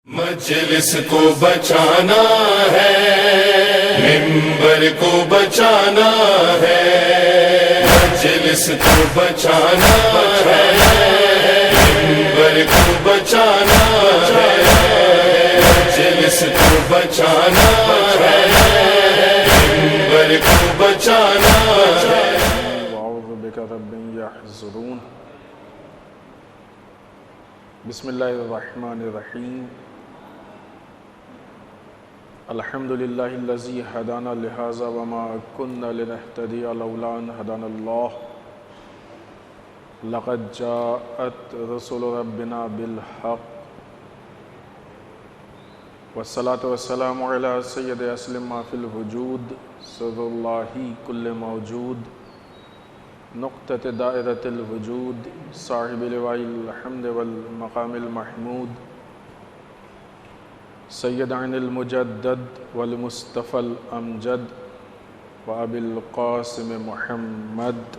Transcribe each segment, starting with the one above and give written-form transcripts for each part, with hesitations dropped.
مجلس کو بچانا ہے، منبر کو بچانا ہے، مجلس کو بچانا ہے، منبر کو بچانا ہے، مجلس کو بچانا ہے، منبر کو بچانا ہے۔ وَأَعُوذُ بِكَ رَبِّ يَحْضُرُونِ۔ بسم اللہ الرحمن الرحیم۔ الحمد للہ الذی ہدانا لہذا وما كنا لنہتدی لولا ان ہدانا اللہ، لقد جاءت رسل ربنا بالحق، والصلاة والسلام علی سید اسلم ما فی الوجود، سر اللہ کل موجود، نقطۃ دائرۃ الوجود، صاحب لواء الحمد والمقام المحمود، سید عین المجدد والمصطفى الامجد، وابی القاسم محمد۔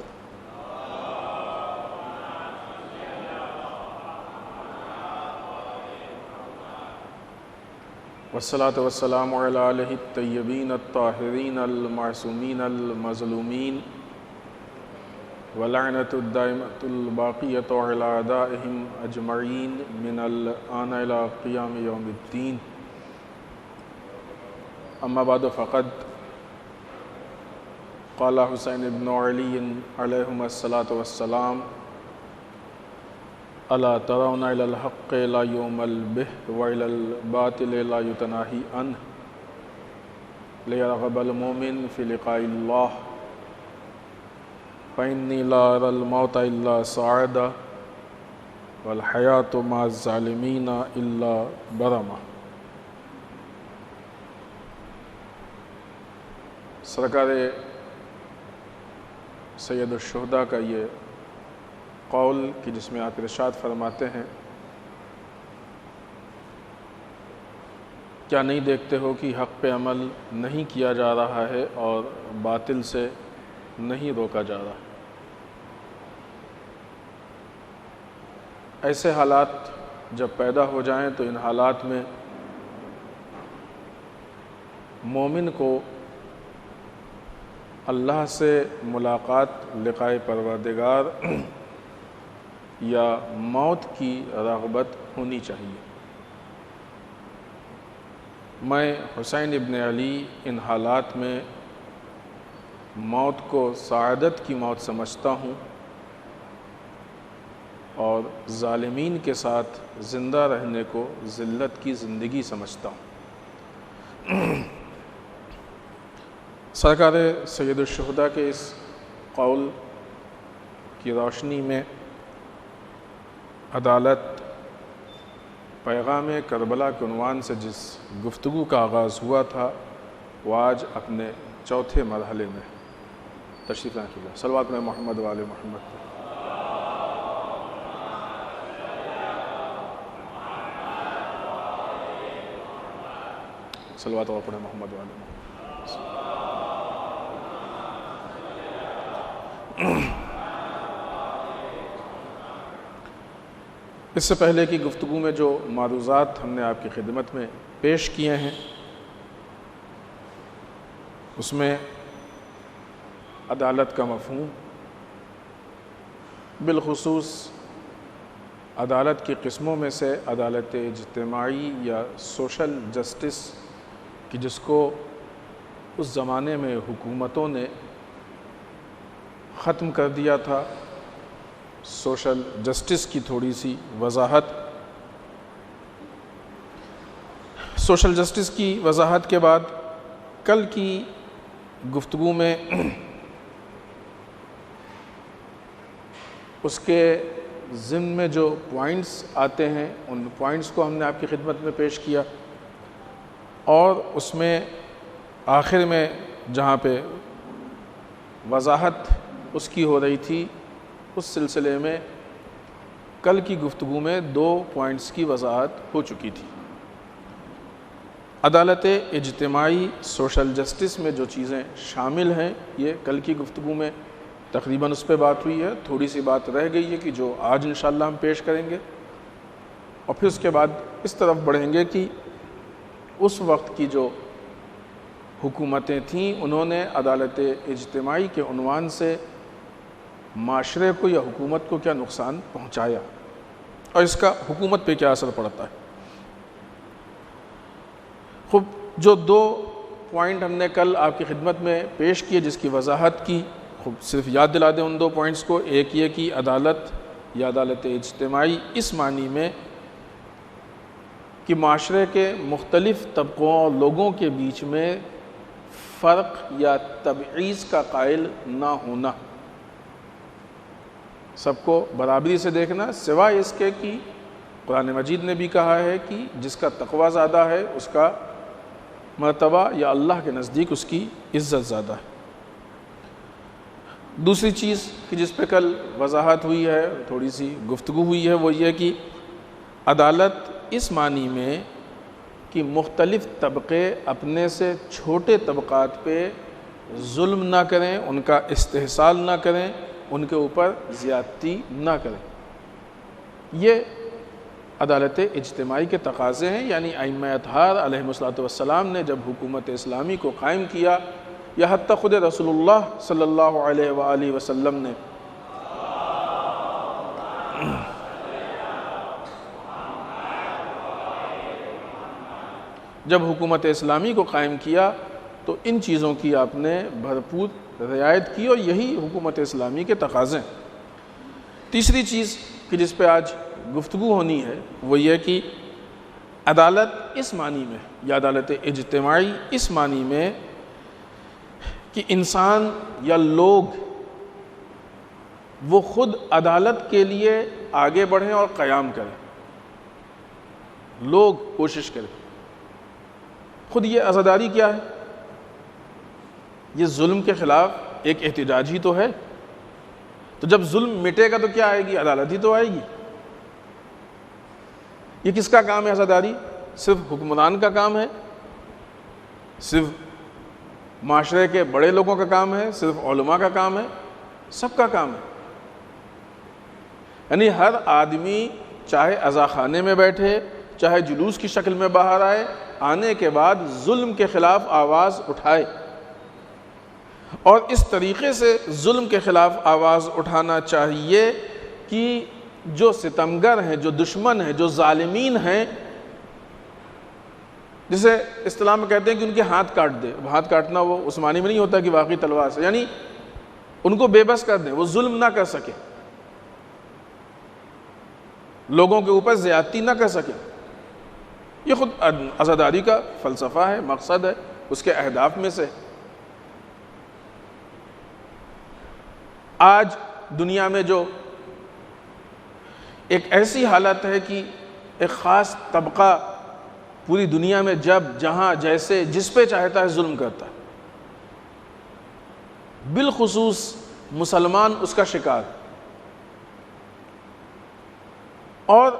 والصلاة والسلام علی آلہ الطیبین الطاہرین المعصومین المظلومین، ولعنۃ الدائمۃ الباقیۃ علی اعدائہم اجمعین من الآن الی قیام یوم الدین۔ اما بعد فقد قال حسین بن علی علیہم الصلاۃ والسلام: الا ترون الی الحق لا یعمل بہ والی الباطل لا یتناہی عنہ، لیرغب المؤمن فی لقاء اللہ، فإنی لا أرى الموت إلا سعادة والحیاة مع الظالمین إلا برمہ۔ سرکار سید الشہداء کا یہ قول کہ جس میں آپ ارشاد فرماتے ہیں: کیا نہیں دیکھتے ہو کہ حق پہ عمل نہیں کیا جا رہا ہے اور باطل سے نہیں روکا جا رہا۔ ایسے حالات جب پیدا ہو جائیں تو ان حالات میں مومن کو اللہ سے ملاقات، لقائے پروردگار یا موت کی رغبت ہونی چاہیے۔ میں حسین ابن علی ان حالات میں موت کو سعادت کی موت سمجھتا ہوں اور ظالمین کے ساتھ زندہ رہنے کو ذلت کی زندگی سمجھتا ہوں۔ سرکار سید الشہداء کے اس قول کی روشنی میں عدالت پیغام کربلا کے عنوان سے جس گفتگو کا آغاز ہوا تھا وہ آج اپنے چوتھے مرحلے میں تشریف لانے کی۔ صلوات میں محمد و آل محمد۔ صلوات و پڑھیں محمد و آل محمد۔ اس سے پہلے کی گفتگو میں جو معروضات ہم نے آپ کی خدمت میں پیش کیے ہیں اس میں عدالت کا مفہوم، بالخصوص عدالت کی قسموں میں سے عدالت اجتماعی یا سوشل جسٹس کہ جس کو اس زمانے میں حکومتوں نے ختم کر دیا تھا، سوشل جسٹس کی تھوڑی سی وضاحت۔ سوشل جسٹس کی وضاحت کے بعد کل کی گفتگو میں اس کے ضمن میں جو پوائنٹس آتے ہیں ان پوائنٹس کو ہم نے آپ کی خدمت میں پیش کیا، اور اس میں آخر میں جہاں پہ وضاحت اس کی ہو رہی تھی اس سلسلے میں کل کی گفتگو میں 2 پوائنٹس کی وضاحت ہو چکی تھی۔ عدالت اجتماعی سوشل جسٹس میں جو چیزیں شامل ہیں یہ کل کی گفتگو میں تقریباً اس پہ بات ہوئی ہے، تھوڑی سی بات رہ گئی ہے کہ جو آج انشاءاللہ ہم پیش کریں گے۔ اور پھر اس کے بعد اس طرف بڑھیں گے کہ اس وقت کی جو حکومتیں تھیں انہوں نے عدالت اجتماعی کے عنوان سے معاشرے کو یا حکومت کو کیا نقصان پہنچایا اور اس کا حکومت پہ کیا اثر پڑتا ہے۔ خوب جو دو پوائنٹ ہم نے کل آپ کی خدمت میں پیش کیے جس کی وضاحت کی، خوب صرف یاد دلا دیں ان دو پوائنٹس کو۔ ایک یہ کہ عدالت یا عدالت اجتماعی اس معنی میں کہ معاشرے کے مختلف طبقوں اور لوگوں کے بیچ میں فرق یا تبعیض کا قائل نہ ہونا، سب کو برابری سے دیکھنا، سوائے اس کے کہ قرآن مجید نے بھی کہا ہے کہ جس کا تقوی زیادہ ہے اس کا مرتبہ یا اللہ کے نزدیک اس کی عزت زیادہ ہے۔ دوسری چیز کہ جس پہ کل وضاحت ہوئی ہے، تھوڑی سی گفتگو ہوئی ہے، وہ یہ کہ عدالت اس معنی میں کہ مختلف طبقے اپنے سے چھوٹے طبقات پہ ظلم نہ کریں، ان کا استحصال نہ کریں، ان کے اوپر زیادتی نہ کریں، یہ عدالت اجتماعی کے تقاضے ہیں۔ یعنی ائمہ اطہار علیہم السلام نے جب حکومت اسلامی کو قائم کیا، یا حتیٰ خود رسول اللہ صلی اللہ علیہ وآلہ وسلم نے جب حکومت اسلامی کو قائم کیا تو ان چیزوں کی آپ نے بھرپور رعایت کی، اور یہی حکومت اسلامی کے تقاضے ہیں۔ تیسری چیز کہ جس پہ آج گفتگو ہونی ہے وہ یہ کہ عدالت اس معنی میں یا عدالت اجتماعی اس معنی میں کہ انسان یا لوگ وہ خود عدالت کے لیے آگے بڑھیں اور قیام کریں، لوگ کوشش کریں۔ خود یہ عزاداری کیا ہے؟ یہ ظلم کے خلاف ایک احتجاج ہی تو ہے، تو جب ظلم مٹے گا تو کیا آئے گی؟ عدالت ہی تو آئے گی۔ یہ کس کا کام ہے عزاداری؟ صرف حکمران کا کام ہے؟ صرف معاشرے کے بڑے لوگوں کا کام ہے؟ صرف علماء کا کام ہے؟ سب کا کام ہے۔ یعنی ہر آدمی چاہے عزاخانے میں بیٹھے، چاہے جلوس کی شکل میں باہر آئے، آنے کے بعد ظلم کے خلاف آواز اٹھائے، اور اس طریقے سے ظلم کے خلاف آواز اٹھانا چاہیے کہ جو ستمگر ہیں، جو دشمن ہیں، جو ظالمین ہیں، جسے اصطلاح میں کہتے ہیں کہ ان کے ہاتھ کاٹ دے۔ ہاتھ کاٹنا وہ اس معنی میں نہیں ہوتا کہ واقعی تلوار سے، یعنی ان کو بے بس کر دیں، وہ ظلم نہ کر سکے، لوگوں کے اوپر زیادتی نہ کر سکے۔ یہ خود عزاداری کا فلسفہ ہے، مقصد ہے، اس کے اہداف میں سے۔ آج دنیا میں جو ایک ایسی حالت ہے کہ ایک خاص طبقہ پوری دنیا میں جب جہاں جیسے جس پہ چاہتا ہے ظلم کرتا ہے، بالخصوص مسلمان اس کا شکار۔ اور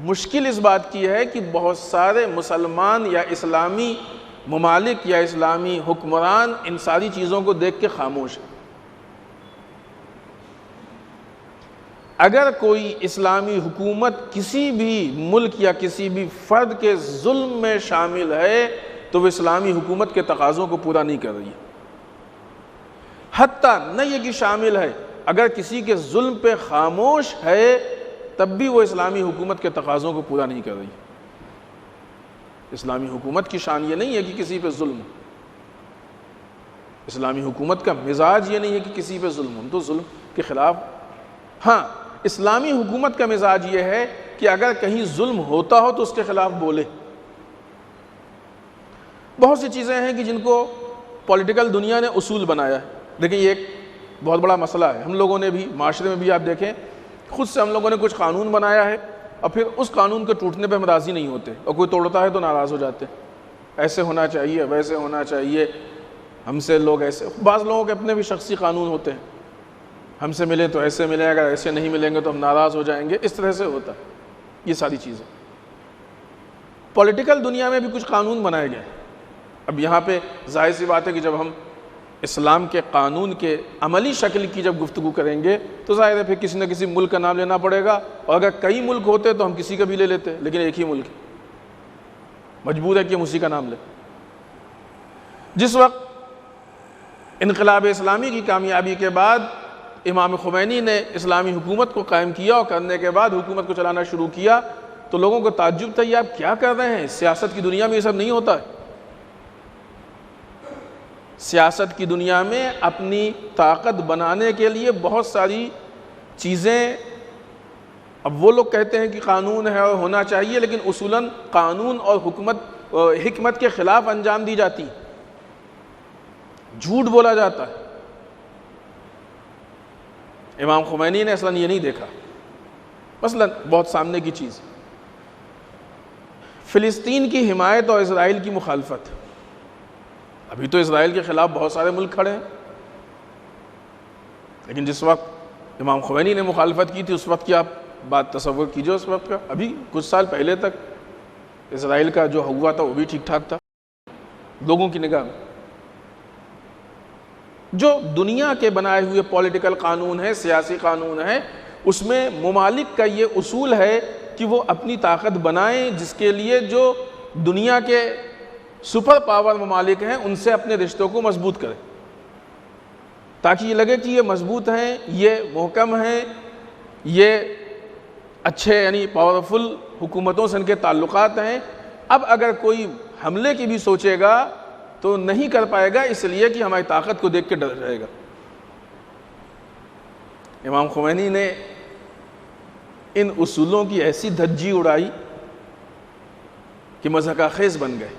مشکل اس بات کی ہے کہ بہت سارے مسلمان یا اسلامی ممالک یا اسلامی حکمران ان ساری چیزوں کو دیکھ کے خاموش ہیں۔ اگر کوئی اسلامی حکومت کسی بھی ملک یا کسی بھی فرد کے ظلم میں شامل ہے تو وہ اسلامی حکومت کے تقاضوں کو پورا نہیں کر رہی ہے۔ حتیٰ نہ یہ کہ شامل ہے، اگر کسی کے ظلم پہ خاموش ہے تب بھی وہ اسلامی حکومت کے تقاضوں کو پورا نہیں کر رہی۔ اسلامی حکومت کی شان یہ نہیں ہے کہ کسی پہ ظلم ہو، اسلامی حکومت کا مزاج یہ نہیں ہے کہ کسی پہ ظلم ہو، تو ظلم کے خلاف۔ ہاں، اسلامی حکومت کا مزاج یہ ہے کہ اگر کہیں ظلم ہوتا ہو تو اس کے خلاف بولے۔ بہت سی چیزیں ہیں کہ جن کو پولیٹیکل دنیا نے اصول بنایا ہے، لیکن یہ ایک بہت بڑا مسئلہ ہے۔ ہم لوگوں نے بھی معاشرے میں بھی آپ دیکھیں، خود سے ہم لوگوں نے کچھ قانون بنایا ہے اور پھر اس قانون کے ٹوٹنے پہ ہم راضی نہیں ہوتے، اور کوئی توڑتا ہے تو ناراض ہو جاتے ہیں، ایسے ہونا چاہیے، ویسے ہونا چاہیے، ہم سے لوگ ایسے۔ بعض لوگوں کے اپنے بھی شخصی قانون ہوتے ہیں، ہم سے ملے تو ایسے ملیں، اگر ایسے نہیں ملیں گے تو ہم ناراض ہو جائیں گے، اس طرح سے ہوتا ہے یہ ساری چیزیں۔ پولیٹیکل دنیا میں بھی کچھ قانون بنائے گئے۔ اب یہاں پہ ظاہر سی بات ہے کہ جب ہم اسلام کے قانون کے عملی شکل کی جب گفتگو کریں گے تو ظاہر ہے پھر کسی نہ کسی ملک کا نام لینا پڑے گا، اور اگر کئی ملک ہوتے تو ہم کسی کا بھی لے لیتے، لیکن ایک ہی ملک مجبور ہے کہ ہم اسی کا نام لیں۔ جس وقت انقلاب اسلامی کی کامیابی کے بعد امام خمینی نے اسلامی حکومت کو قائم کیا اور کرنے کے بعد حکومت کو چلانا شروع کیا تو لوگوں کو تعجب تھا، یہ آپ کیا کر رہے ہیں؟ سیاست کی دنیا میں یہ سب نہیں ہوتا ہے۔ سیاست کی دنیا میں اپنی طاقت بنانے کے لیے بہت ساری چیزیں، اب وہ لوگ کہتے ہیں کہ قانون ہے اور ہونا چاہیے، لیکن اصولاً قانون اور حکمت کے خلاف انجام دی جاتی، جھوٹ بولا جاتا ہے۔ امام خمینی نے اصلاً یہ نہیں دیکھا۔ مثلاً بہت سامنے کی چیز، فلسطین کی حمایت اور اسرائیل کی مخالفت۔ ابھی تو اسرائیل کے خلاف بہت سارے ملک کھڑے ہیں، لیکن جس وقت امام خمینی نے مخالفت کی تھی اس وقت کی آپ بات تصور کیجئے، اس وقت کا ابھی کچھ سال پہلے تک اسرائیل کا جو ہوا تھا وہ بھی ٹھیک ٹھاک تھا لوگوں کی نگاہ میں۔ جو دنیا کے بنائے ہوئے پولیٹیکل قانون ہے، سیاسی قانون ہے، اس میں ممالک کا یہ اصول ہے کہ وہ اپنی طاقت بنائیں، جس کے لیے جو دنیا کے سپر پاور ممالک ہیں ان سے اپنے رشتوں کو مضبوط کریں، تاکہ یہ لگے کہ یہ مضبوط ہیں، یہ محکم ہیں، یہ اچھے یعنی پاورفل حکومتوں سے ان کے تعلقات ہیں۔ اب اگر کوئی حملے کی بھی سوچے گا تو نہیں کر پائے گا، اس لیے کہ ہماری طاقت کو دیکھ کے ڈر جائے گا۔ امام خمینی نے ان اصولوں کی ایسی دھجی اڑائی کہ مضحکہ خیز بن گئے۔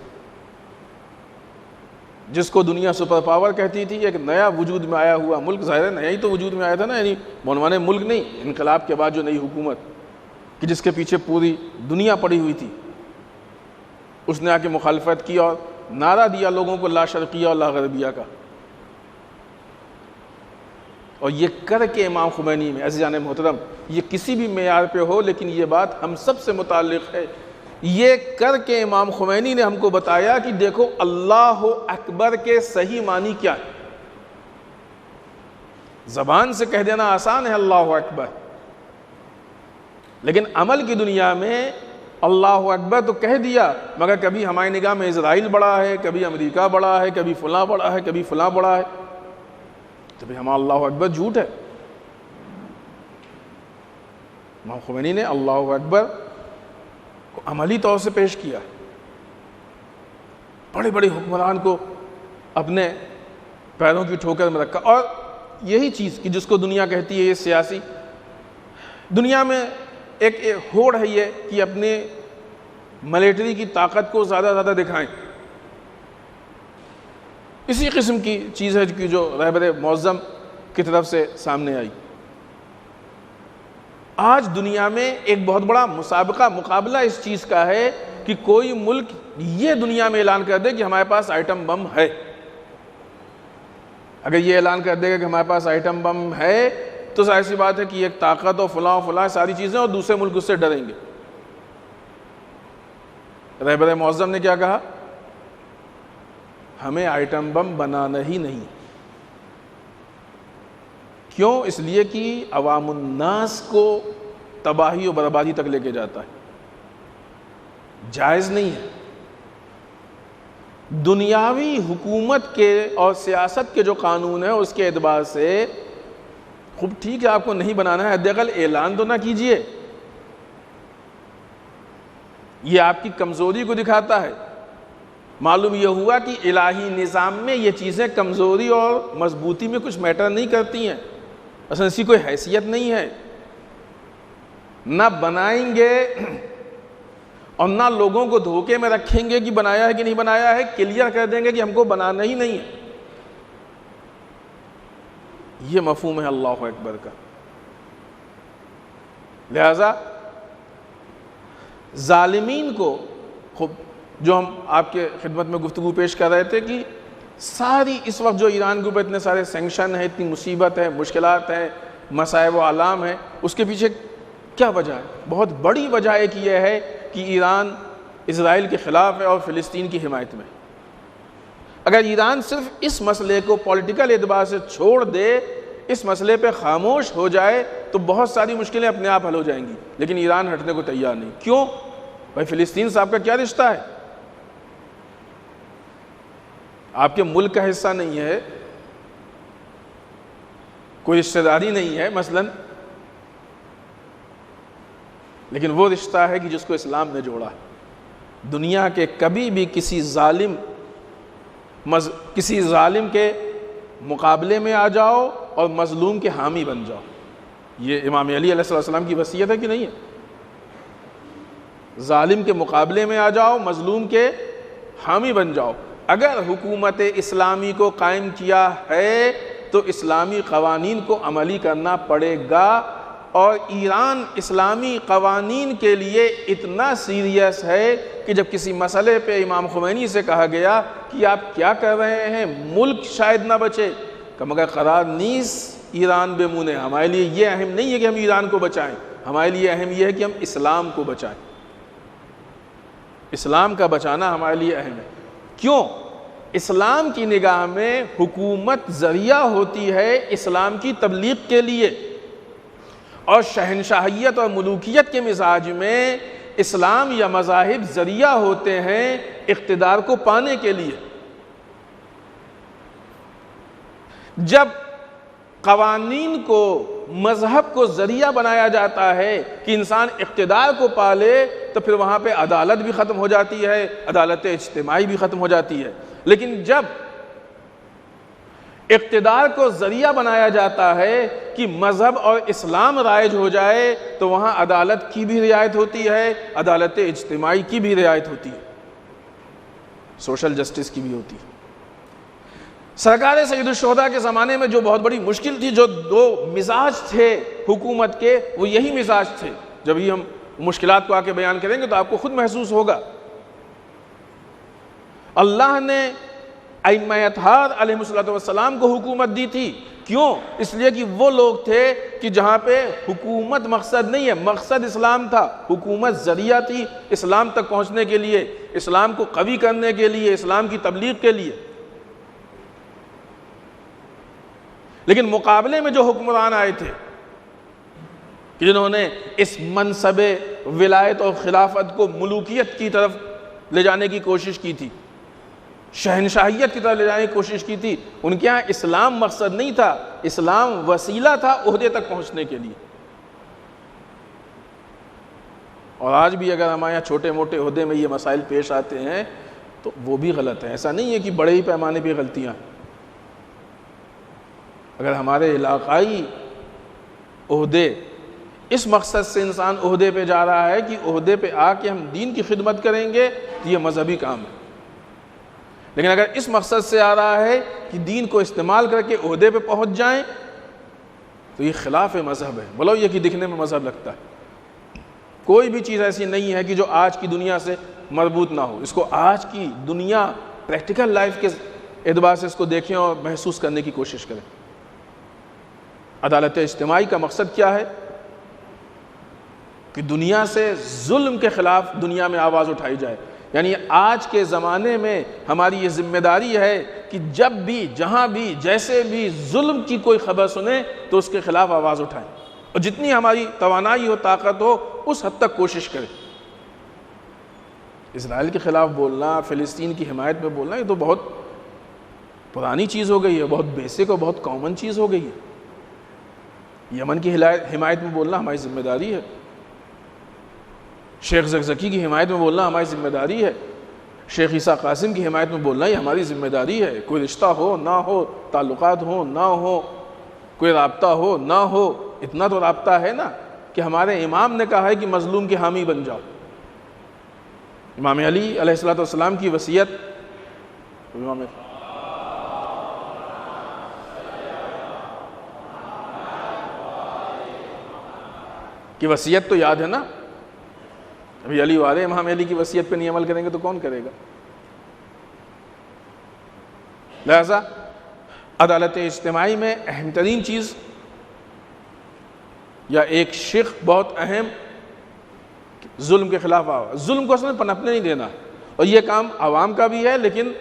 جس کو دنیا سپر پاور کہتی تھی، ایک نیا وجود میں آیا ہوا ملک، ظاہر ہے نیا ہی تو وجود میں آیا تھا نا، یعنی بنوانے ملک نہیں، انقلاب کے بعد جو نئی حکومت کہ جس کے پیچھے پوری دنیا پڑی ہوئی تھی، اس نے آ کے مخالفت کی اور نعرہ دیا لوگوں کو لا شرقیہ اور لا غربیہ کا۔ اور یہ کر کے امام خمینی میں، عزیزان محترم، یہ کسی بھی معیار پہ ہو لیکن یہ بات ہم سب سے متعلق ہے، یہ کر کے امام خمینی نے ہم کو بتایا کہ دیکھو اللہ اکبر کے صحیح معنی کیا ہے۔ زبان سے کہہ دینا آسان ہے اللہ اکبر، لیکن عمل کی دنیا میں اللہ اکبر تو کہہ دیا، مگر کبھی ہماری نگاہ میں اسرائیل بڑا ہے، کبھی امریکہ بڑا ہے، کبھی فلاں بڑا ہے، کبھی فلاں بڑا ہے، تو بھی ہمارا اللہ اکبر جھوٹ ہے۔ امام خمینی نے اللہ اکبر کو عملی طور سے پیش کیا، بڑے بڑے حکمران کو اپنے پیروں کی ٹھوکر میں رکھا۔ اور یہی چیز کہ جس کو دنیا کہتی ہے یہ سیاسی، دنیا میں ایک ہوڑ ہے یہ کہ اپنے ملیٹری کی طاقت کو زیادہ زیادہ دکھائیں۔ اسی قسم کی چیز ہے کہ جو رہبر معظم کی طرف سے سامنے آئی۔ آج دنیا میں ایک بہت بڑا مقابلہ اس چیز کا ہے کہ کوئی ملک یہ دنیا میں اعلان کر دے کہ ہمارے پاس آئٹم بم ہے۔ اگر یہ اعلان کر دے گا کہ ہمارے پاس آئٹم بم ہے تو ظاہر سی بات ہے کہ ایک طاقت اور فلاں ساری چیزیں، اور دوسرے ملک اس سے ڈریں گے۔ رہبر معظم نے کیا کہا؟ ہمیں آئٹم بم بنانا ہی نہیں۔ کیوں؟ اس لیے کہ عوام الناس کو تباہی و بربادی تک لے کے جاتا ہے، جائز نہیں ہے۔ دنیاوی حکومت کے اور سیاست کے جو قانون ہیں اس کے اعتبار سے خوب ٹھیک ہے، آپ کو نہیں بنانا ہے، حداقل اعلان تو نہ کیجئے، یہ آپ کی کمزوری کو دکھاتا ہے۔ معلوم یہ ہوا کہ الہی نظام میں یہ چیزیں کمزوری اور مضبوطی میں کچھ میٹر نہیں کرتی ہیں، اصل اس کی کوئی حیثیت نہیں ہے۔ نہ بنائیں گے اور نہ لوگوں کو دھوکے میں رکھیں گے کہ بنایا ہے کہ نہیں بنایا ہے، کلیئر کر دیں گے کہ ہم کو بنانا ہی نہیں ہے۔ یہ مفہوم ہے اللہ اکبر کا۔ لہذا ظالمین کو، خوب جو ہم آپ کے خدمت میں گفتگو پیش کر رہے تھے کہ ساری اس وقت جو ایران کے اوپر اتنے سارے سینکشن ہیں، اتنی مصیبت ہے، مشکلات ہیں، مصائب و آلام ہیں، اس کے پیچھے کیا وجہ ہے؟ بہت بڑی وجہ ایک یہ ہے کہ ایران اسرائیل کے خلاف ہے اور فلسطین کی حمایت میں۔ اگر ایران صرف اس مسئلے کو پولیٹیکل اعتبار سے چھوڑ دے، اس مسئلے پہ خاموش ہو جائے تو بہت ساری مشکلیں اپنے آپ حل ہو جائیں گی، لیکن ایران ہٹنے کو تیار نہیں۔ کیوں؟ بھائی فلسطین سے آپ کا کیا رشتہ ہے؟ آپ کے ملک کا حصہ نہیں ہے، کوئی رشتہ داری نہیں ہے مثلاً، لیکن وہ رشتہ ہے کہ جس کو اسلام نے جوڑا ہے۔ دنیا کے کبھی بھی کسی ظالم کے مقابلے میں آ جاؤ اور مظلوم کے حامی بن جاؤ، یہ امام علی علیہ السلام کی وصیت ہے کہ نہیں ہے؟ ظالم کے مقابلے میں آ جاؤ، مظلوم کے حامی بن جاؤ۔ اگر حکومت اسلامی کو قائم کیا ہے تو اسلامی قوانین کو عملی کرنا پڑے گا، اور ایران اسلامی قوانین کے لیے اتنا سیریس ہے کہ جب کسی مسئلے پہ امام خمینی سے کہا گیا کہ آپ کیا کر رہے ہیں، ملک شاید نہ بچے، کہ مگر قرار نیس ایران بے مونہ، ہمارے لیے یہ اہم نہیں ہے کہ ہم ایران کو بچائیں، ہمارے لیے اہم یہ ہے کہ ہم اسلام کو بچائیں، اسلام کا بچانا ہمارے لیے اہم ہے۔ کیوں؟ اسلام کی نگاہ میں حکومت ذریعہ ہوتی ہے اسلام کی تبلیغ کے لیے، اور شہنشاہیت اور ملوکیت کے مزاج میں اسلام یا مذاہب ذریعہ ہوتے ہیں اقتدار کو پانے کے لیے۔ جب قوانین کو، مذہب کو ذریعہ بنایا جاتا ہے کہ انسان اقتدار کو پالے، تو پھر وہاں پہ عدالت بھی ختم ہو جاتی ہے، عدالت اجتماعی بھی ختم ہو جاتی ہے۔ لیکن جب اقتدار کو ذریعہ بنایا جاتا ہے کہ مذہب اور اسلام رائج ہو جائے، تو وہاں عدالت کی بھی رعایت ہوتی ہے، عدالت اجتماعی کی بھی رعایت ہوتی ہے، سوشل جسٹس کی بھی ہوتی ہے۔ سرکار سید الشہداء کے زمانے میں جو بہت بڑی مشکل تھی، جو دو مزاج تھے حکومت کے، وہ یہی مزاج تھے۔ جب ہی ہم مشکلات کو آ کے بیان کریں گے تو آپ کو خود محسوس ہوگا۔ اللہ نے ائمہ اطہار علیہ السلام کو حکومت دی تھی، کیوں؟ اس لیے کہ وہ لوگ تھے کہ جہاں پہ حکومت مقصد نہیں ہے، مقصد اسلام تھا، حکومت ذریعہ تھی اسلام تک پہنچنے کے لیے، اسلام کو قوی کرنے کے لیے، اسلام کی تبلیغ کے لیے۔ لیکن مقابلے میں جو حکمران آئے تھے جنہوں نے اس منصب ولایت اور خلافت کو ملوکیت کی طرف لے جانے کی کوشش کی تھی، شہنشاہیت کی طرف لے جانے کی کوشش کی تھی، ان کے ہاں اسلام مقصد نہیں تھا، اسلام وسیلہ تھا عہدے تک پہنچنے کے لیے۔ اور آج بھی اگر ہمارے یہاں چھوٹے موٹے عہدے میں یہ مسائل پیش آتے ہیں تو وہ بھی غلط ہے۔ ایسا نہیں ہے کہ بڑے ہی پیمانے پہ غلطیاں ہیں۔ اگر ہمارے علاقائی عہدے، اس مقصد سے انسان عہدے پہ جا رہا ہے کہ عہدے پہ آ کے ہم دین کی خدمت کریں گے، تو یہ مذہبی کام ہے۔ لیکن اگر اس مقصد سے آ رہا ہے کہ دین کو استعمال کر کے عہدے پہ پہنچ جائیں، تو یہ خلاف مذہب ہے، بولو یہ کہ دکھنے میں مذہب لگتا ہے۔ کوئی بھی چیز ایسی نہیں ہے کہ جو آج کی دنیا سے مربوط نہ ہو، اس کو آج کی دنیا پریکٹیکل لائف کے اعتبار سے اس کو دیکھیں اور محسوس کرنے کی کوشش کریں۔ عدالت اجتماعی کا مقصد کیا ہے؟ کہ دنیا سے ظلم کے خلاف دنیا میں آواز اٹھائی جائے۔ یعنی آج کے زمانے میں ہماری یہ ذمہ داری ہے کہ جب بھی، جہاں بھی، جیسے بھی ظلم کی کوئی خبر سنیں تو اس کے خلاف آواز اٹھائیں، اور جتنی ہماری توانائی ہو، طاقت ہو، اس حد تک کوشش کریں۔ اسرائیل کے خلاف بولنا، فلسطین کی حمایت میں بولنا، یہ تو بہت پرانی چیز ہو گئی ہے، بہت بیسک اور بہت کامن چیز ہو گئی ہے۔ یمن کی حمایت میں بولنا ہماری ذمہ داری ہے، شیخ زکزکی کی حمایت میں بولنا ہماری ذمہ داری ہے، شیخ عیسیٰ قاسم کی حمایت میں بولنا ہی ہماری ذمہ داری ہے۔ کوئی رشتہ ہو نہ ہو، تعلقات ہو نہ ہو، کوئی رابطہ ہو نہ ہو، اتنا تو رابطہ ہے نا کہ ہمارے امام نے کہا ہے کہ مظلوم کے حامی بن جاؤ۔ امام علی علیہ السلام کی وصیت، کی وصیت تو یاد ہے نا؟ ابھی علی والے امام علی کی وصیت پہ نہیں عمل کریں گے تو کون کرے گا؟ لہذا عدالت اجتماعی میں اہم ترین چیز یا ایک شق بہت اہم، ظلم کے خلاف آواز۔ ظلم کو اصل میں پنپنے نہیں دینا، اور یہ کام عوام کا بھی ہے، لیکن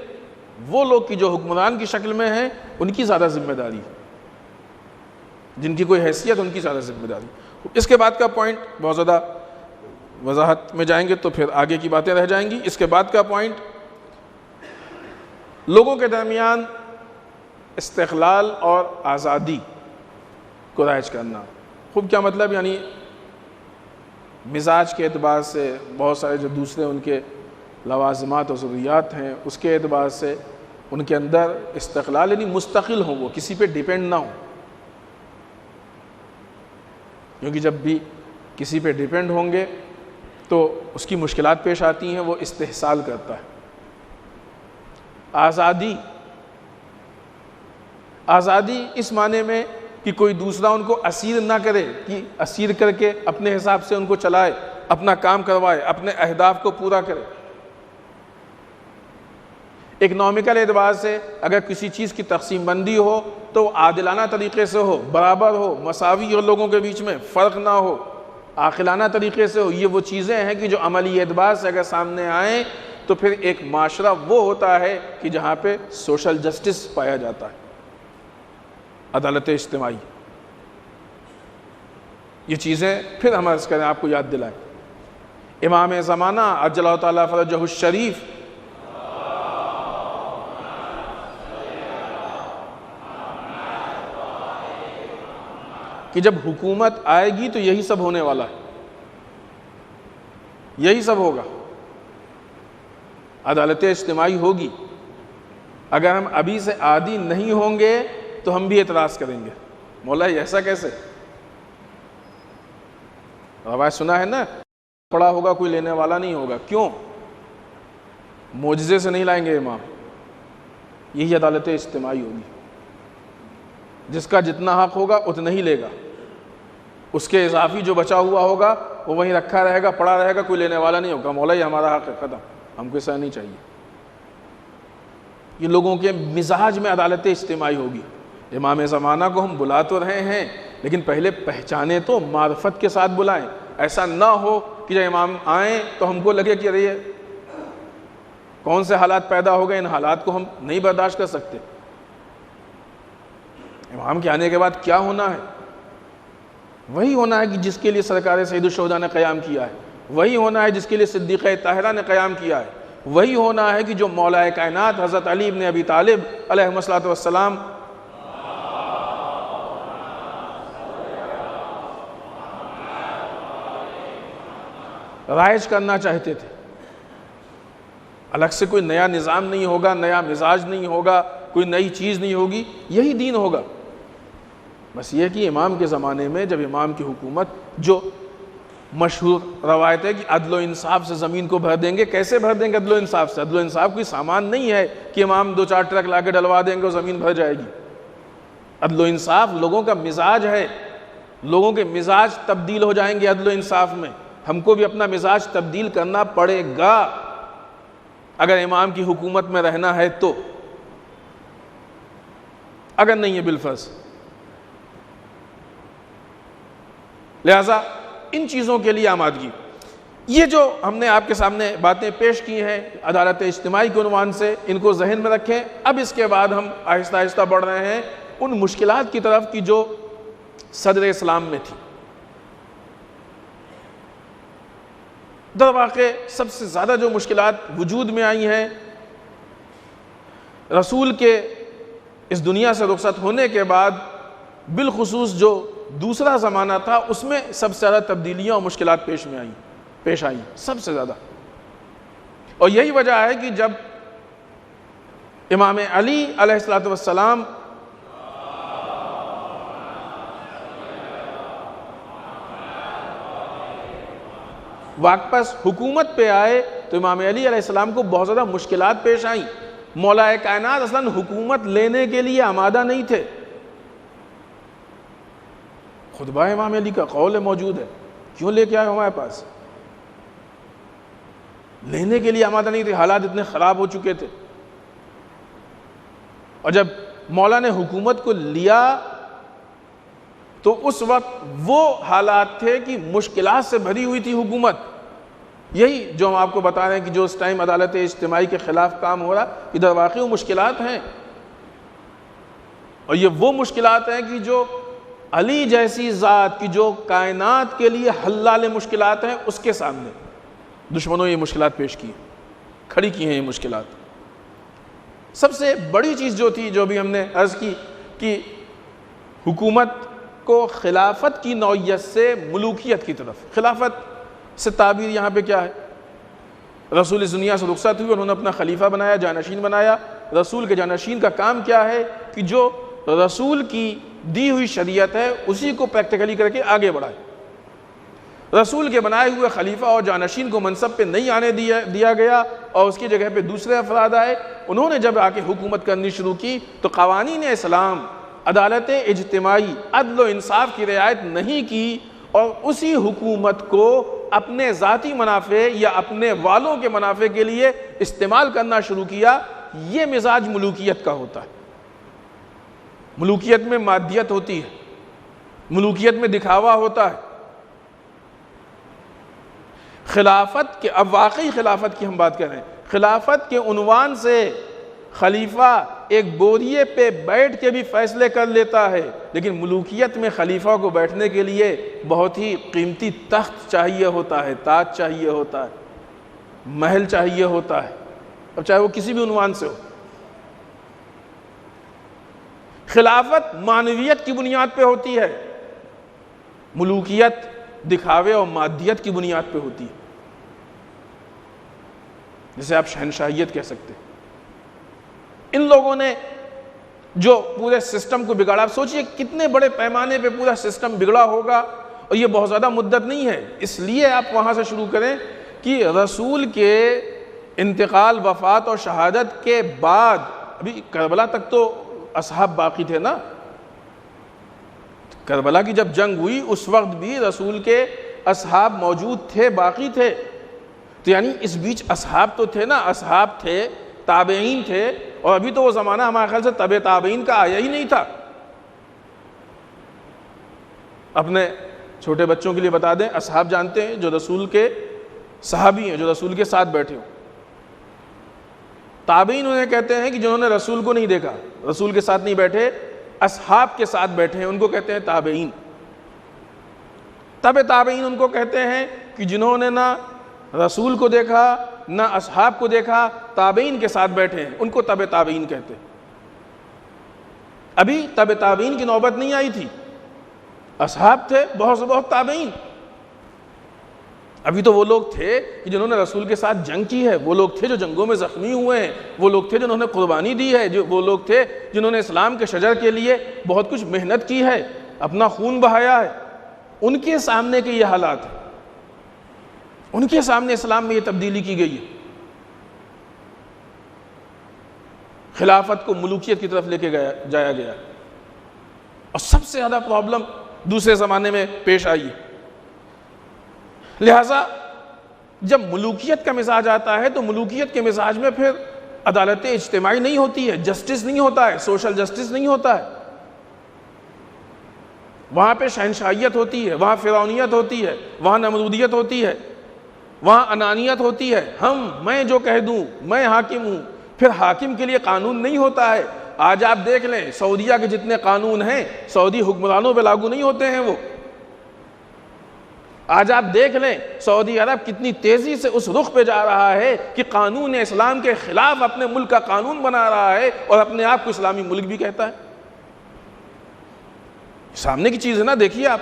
وہ لوگ کی جو حکمران کی شکل میں ہیں ان کی زیادہ ذمہ داری ہے، جن کی کوئی حیثیت ان کی زیادہ ذمہ داری۔ اس کے بعد کا پوائنٹ بہت زیادہ وضاحت میں جائیں گے تو پھر آگے کی باتیں رہ جائیں گی۔ اس کے بعد کا پوائنٹ لوگوں کے درمیان استقلال اور آزادی کو رائج کرنا۔ خوب کیا مطلب؟ یعنی مزاج کے اعتبار سے بہت سارے جو دوسرے ان کے لوازمات و ضروریات ہیں اس کے اعتبار سے ان کے اندر استقلال، یعنی مستقل ہوں، وہ کسی پہ ڈیپینڈ نہ ہوں، کیونکہ جب بھی کسی پہ ڈیپینڈ ہوں گے تو اس کی مشکلات پیش آتی ہیں، وہ استحصال کرتا ہے۔ آزادی اس معنی میں کہ کوئی دوسرا ان کو اسیر نہ کرے، کہ اسیر کر کے اپنے حساب سے ان کو چلائے، اپنا کام کروائے، اپنے اہداف کو پورا کرے۔ اکنامیکل اعتبار سے اگر کسی چیز کی تقسیم بندی ہو تو عادلانہ طریقے سے ہو، برابر ہو، مساوی ہو، لوگوں کے بیچ میں فرق نہ ہو، عاقلانہ طریقے سے ہو۔ یہ وہ چیزیں ہیں کہ جو عملی اعتبار سے اگر سامنے آئیں تو پھر ایک معاشرہ وہ ہوتا ہے کہ جہاں پہ سوشل جسٹس پایا جاتا ہے، عدالت اجتماعی۔ یہ چیزیں پھر ہم عرض کریں، آپ کو یاد دلائیں، امام زمانہ عجل اللہ تعالیٰ فرجہ الشریف کہ جب حکومت آئے گی تو یہی سب ہونے والا ہے، یہی سب ہوگا، عدالت اجتماعی ہوگی۔ اگر ہم ابھی سے عادی نہیں ہوں گے تو ہم بھی اعتراض کریں گے، مولا ایسا کیسے؟ روایت سنا ہے نا، پڑا ہوگا کوئی لینے والا نہیں ہوگا۔ کیوں؟ معجزے سے نہیں لائیں گے امام، یہی عدالت اجتماعی ہوگی۔ جس کا جتنا حق ہوگا اتنا ہی لے گا، اس کے اضافی جو بچا ہوا ہوگا وہ وہیں رکھا رہے گا، پڑا رہے گا، کوئی لینے والا نہیں ہوگا۔ مولا یہ ہمارا حق ہے، ختم، ہم کو ایسا نہیں چاہیے۔ یہ لوگوں کے مزاج میں عدالت اجتماعی ہوگی۔ امام زمانہ کو ہم بلا تو رہے ہیں لیکن پہلے پہچانے تو، معرفت کے ساتھ بلائیں۔ ایسا نہ ہو کہ جب امام آئیں تو ہم کو لگے کہ ارے کون سے حالات پیدا ہو گئے، ان حالات کو ہم نہیں برداشت کر سکتے۔ امام کے آنے کے بعد کیا ہونا ہے؟ وہی ہونا ہے کہ جس کے لیے سرکار سید الشہداء نے قیام کیا ہے، وہی ہونا ہے جس کے لیے صدیقہ طاہرہ نے قیام کیا ہے، وہی ہونا ہے کہ جو مولا کائنات حضرت علی بن ابی طالب علیہ الصلوۃ والسلام رائج کرنا چاہتے تھے۔ الگ سے کوئی نیا نظام نہیں ہوگا، نیا مزاج نہیں ہوگا، کوئی نئی چیز نہیں ہوگی، یہی دین ہوگا۔ بس یہ کہ امام کے زمانے میں جب امام کی حکومت، جو مشہور روایت ہے کہ عدل و انصاف سے زمین کو بھر دیں گے، کیسے بھر دیں گے عدل و انصاف سے؟ عدل و انصاف کوئی سامان نہیں ہے کہ امام 2-4 ٹرک لا کے ڈلوا دیں گے اور زمین بھر جائے گی۔ عدل و انصاف لوگوں کا مزاج ہے، لوگوں کے مزاج تبدیل ہو جائیں گے عدل و انصاف میں۔ ہم کو بھی اپنا مزاج تبدیل کرنا پڑے گا اگر امام کی حکومت میں رہنا ہے تو، اگر نہیں ہے بالفرض۔ لہذا ان چیزوں کے لیے آمادگی، یہ جو ہم نے آپ کے سامنے باتیں پیش کی ہیں عدالت اجتماعی کے عنوان سے، ان کو ذہن میں رکھیں۔ اب اس کے بعد ہم آہستہ آہستہ بڑھ رہے ہیں ان مشکلات کی طرف کی جو صدر اسلام میں تھی۔ در واقع سب سے زیادہ جو مشکلات وجود میں آئی ہیں رسول کے اس دنیا سے رخصت ہونے کے بعد، بالخصوص جو دوسرا زمانہ تھا، اس میں سب سے زیادہ تبدیلیاں اور مشکلات پیش آئیں سب سے زیادہ۔ اور یہی وجہ ہے کہ جب امام علی علیہ الصلوۃ والسلام واپس حکومت پہ آئے تو امام علی علیہ السلام کو بہت زیادہ مشکلات پیش آئیں۔ مولا کائنات اصلاً حکومت لینے کے لیے آمادہ نہیں تھے۔ خطبہ امام علی کا قول موجود ہے، کیوں لے کے آئے ہمارے پاس؟ لینے کے لیے آمادہ نہیں تھے، حالات اتنے خراب ہو چکے تھے۔ اور جب مولا نے حکومت کو لیا تو اس وقت وہ حالات تھے کہ مشکلات سے بھری ہوئی تھی حکومت، یہی جو ہم آپ کو بتا رہے ہیں کہ جو اس ٹائم عدالت اجتماعی کے خلاف کام ہو رہا ادھر واقعی وہ مشکلات ہیں، اور یہ وہ مشکلات ہیں کہ جو علی جیسی ذات کی جو کائنات کے لیے حلال مشکلات ہیں اس کے سامنے دشمنوں یہ مشکلات پیش کی کھڑی کی ہیں یہ مشکلات۔ سب سے بڑی چیز جو تھی جو بھی ہم نے عرض کی کہ حکومت کو خلافت کی نوعیت سے ملوکیت کی طرف، خلافت سے تعبیر یہاں پہ کیا ہے؟ رسول اس دنیا سے رخصت ہوئے، انہوں نے اپنا خلیفہ بنایا، جانشین بنایا۔ رسول کے جانشین کا کام کیا ہے کہ جو رسول کی دی ہوئی شریعت ہے اسی کو پریکٹیکلی کر کے آگے بڑھائے۔ رسول کے بنائے ہوئے خلیفہ اور جانشین کو منصب پہ نہیں آنے دیا گیا، اور اس کی جگہ پہ دوسرے افراد آئے۔ انہوں نے جب آ کے حکومت کرنی شروع کی تو قوانین اسلام، عدالت اجتماعی، عدل و انصاف کی رعایت نہیں کی، اور اسی حکومت کو اپنے ذاتی منافع یا اپنے والوں کے منافع کے لیے استعمال کرنا شروع کیا۔ یہ مزاج ملوکیت کا ہوتا ہے۔ ملوکیت میں مادیت ہوتی ہے، ملوکیت میں دکھاوا ہوتا ہے۔ خلافت کے، اب واقعی خلافت کی ہم بات کر رہے ہیں، خلافت کے عنوان سے خلیفہ ایک بوریے پہ بیٹھ کے بھی فیصلے کر لیتا ہے، لیکن ملوکیت میں خلیفہ کو بیٹھنے کے لیے بہت ہی قیمتی تخت چاہیے ہوتا ہے، تاج چاہیے ہوتا ہے، محل چاہیے ہوتا ہے، اب چاہے وہ کسی بھی عنوان سے ہو۔ خلافت معنویت کی بنیاد پہ ہوتی ہے، ملوکیت دکھاوے اور مادیت کی بنیاد پہ ہوتی ہے، جسے آپ شہنشاہیت کہہ سکتے ہیں۔ ان لوگوں نے جو پورے سسٹم کو بگاڑا، آپ سوچئے کتنے بڑے پیمانے پہ پورا سسٹم بگڑا ہوگا، اور یہ بہت زیادہ مدت نہیں ہے۔ اس لیے آپ وہاں سے شروع کریں کہ رسول کے انتقال، وفات اور شہادت کے بعد، ابھی کربلا تک تو اصحاب باقی تھے نا، کربلا کی جب جنگ ہوئی اس وقت بھی رسول کے اصحاب موجود تھے، باقی تھے، تو یعنی اس بیچ اصحاب تو تھے نا، اصحاب تھے، تابعین تھے، اور ابھی تو وہ زمانہ ہمارے خیال سے تبع تابعین کا آیا ہی نہیں تھا۔ اپنے چھوٹے بچوں کے لیے بتا دیں، اصحاب جانتے ہیں جو رسول کے صحابی ہیں، جو رسول کے ساتھ بیٹھے ہوں۔ تابعین انہیں کہتے ہیں کہ جنہوں نے رسول کو نہیں دیکھا، رسول کے ساتھ نہیں بیٹھے، اصحاب کے ساتھ بیٹھے ہیں، ان کو کہتے ہیں تابعین۔ تبع تابعین ان کو کہتے ہیں کہ جنہوں نے نہ رسول کو دیکھا نہ اصحاب کو دیکھا، تابعین کے ساتھ بیٹھے ہیں، ان کو تبع تابعین کہتے ہیں۔ ابھی تبع تابعین کی نوبت نہیں آئی تھی، اصحاب تھے، بہت سے بہت تابعین۔ ابھی تو وہ لوگ تھے کہ جنہوں نے رسول کے ساتھ جنگ کی ہے، وہ لوگ تھے جو جنگوں میں زخمی ہوئے ہیں، وہ لوگ تھے جنہوں نے قربانی دی ہے، وہ لوگ تھے جنہوں نے اسلام کے شجر کے لیے بہت کچھ محنت کی ہے، اپنا خون بہایا ہے۔ ان کے سامنے کے یہ حالات ہیں، ان کے سامنے اسلام میں یہ تبدیلی کی گئی ہے۔ خلافت کو ملوکیت کی طرف لے کے جایا گیا، اور سب سے زیادہ پرابلم دوسرے زمانے میں پیش آئی ہے۔ لہٰذا جب ملوکیت کا مزاج آتا ہے تو ملوکیت کے مزاج میں پھر عدالت اجتماعی نہیں ہوتی ہے، جسٹس نہیں ہوتا ہے، سوشل جسٹس نہیں ہوتا ہے، وہاں پہ شہنشاہیت ہوتی ہے، وہاں فرعونیت ہوتی ہے، وہاں نمرودیت ہوتی ہے، وہاں انانیت ہوتی ہے، میں جو کہہ دوں، میں حاکم ہوں، پھر حاکم کے لیے قانون نہیں ہوتا ہے۔ آج آپ دیکھ لیں سعودیہ کے جتنے قانون ہیں سعودی حکمرانوں پہ لاگو نہیں ہوتے ہیں وہ۔ آج آپ دیکھ لیں سعودی عرب کتنی تیزی سے اس رخ پہ جا رہا ہے کہ قانون اسلام کے خلاف اپنے ملک کا قانون بنا رہا ہے، اور اپنے آپ کو اسلامی ملک بھی کہتا ہے۔ سامنے کی چیز ہے نا، دیکھیے آپ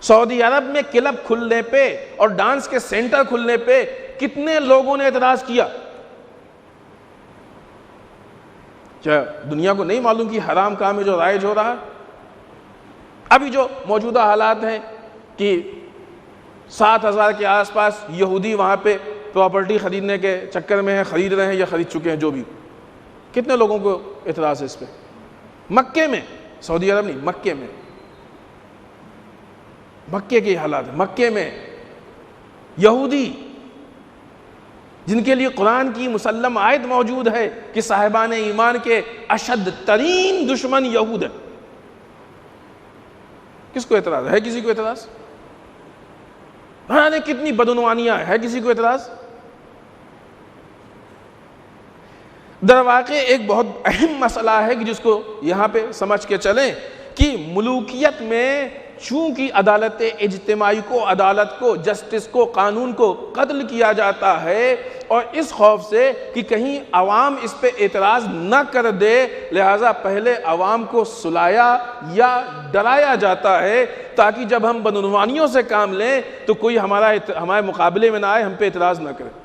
سعودی عرب میں کلب کھلنے پہ اور ڈانس کے سینٹر کھلنے پہ کتنے لوگوں نے اعتراض کیا؟ کیا دنیا کو نہیں معلوم کہ حرام کام ہے جو رائج ہو رہا ہے؟ ابھی جو موجودہ حالات ہیں کہ 7,000 کے آس پاس یہودی وہاں پہ پراپرٹی خریدنے کے چکر میں ہیں، خرید رہے ہیں یا خرید چکے ہیں، جو بھی، کتنے لوگوں کو اعتراض ہے اس پہ؟ مکے میں، سعودی عرب نہیں، مکے میں، مکے کے حالات ہیں۔ مکے میں یہودی جن کے لیے قرآن کی مسلم آیت موجود ہے کہ صاحبان ایمان کے اشد ترین دشمن یہود ہے، کس کو اعتراض ہے؟ کسی کو اعتراض؟ نے کتنی بدعنوانیاں ہے کسی کو اعتراض؟ در واقع ایک بہت اہم مسئلہ ہے کہ جس کو یہاں پہ سمجھ کے چلیں کہ ملوکیت میں چونکہ عدالت اجتماعی کو، عدالت کو، جسٹس کو، قانون کو قتل کیا جاتا ہے، اور اس خوف سے کہ کہیں عوام اس پہ اعتراض نہ کر دے، لہٰذا پہلے عوام کو سلایا یا ڈرایا جاتا ہے تاکہ جب ہم بدعنوانیوں سے کام لیں تو کوئی ہمارے مقابلے میں نہ آئے، ہم پہ اعتراض نہ کرے۔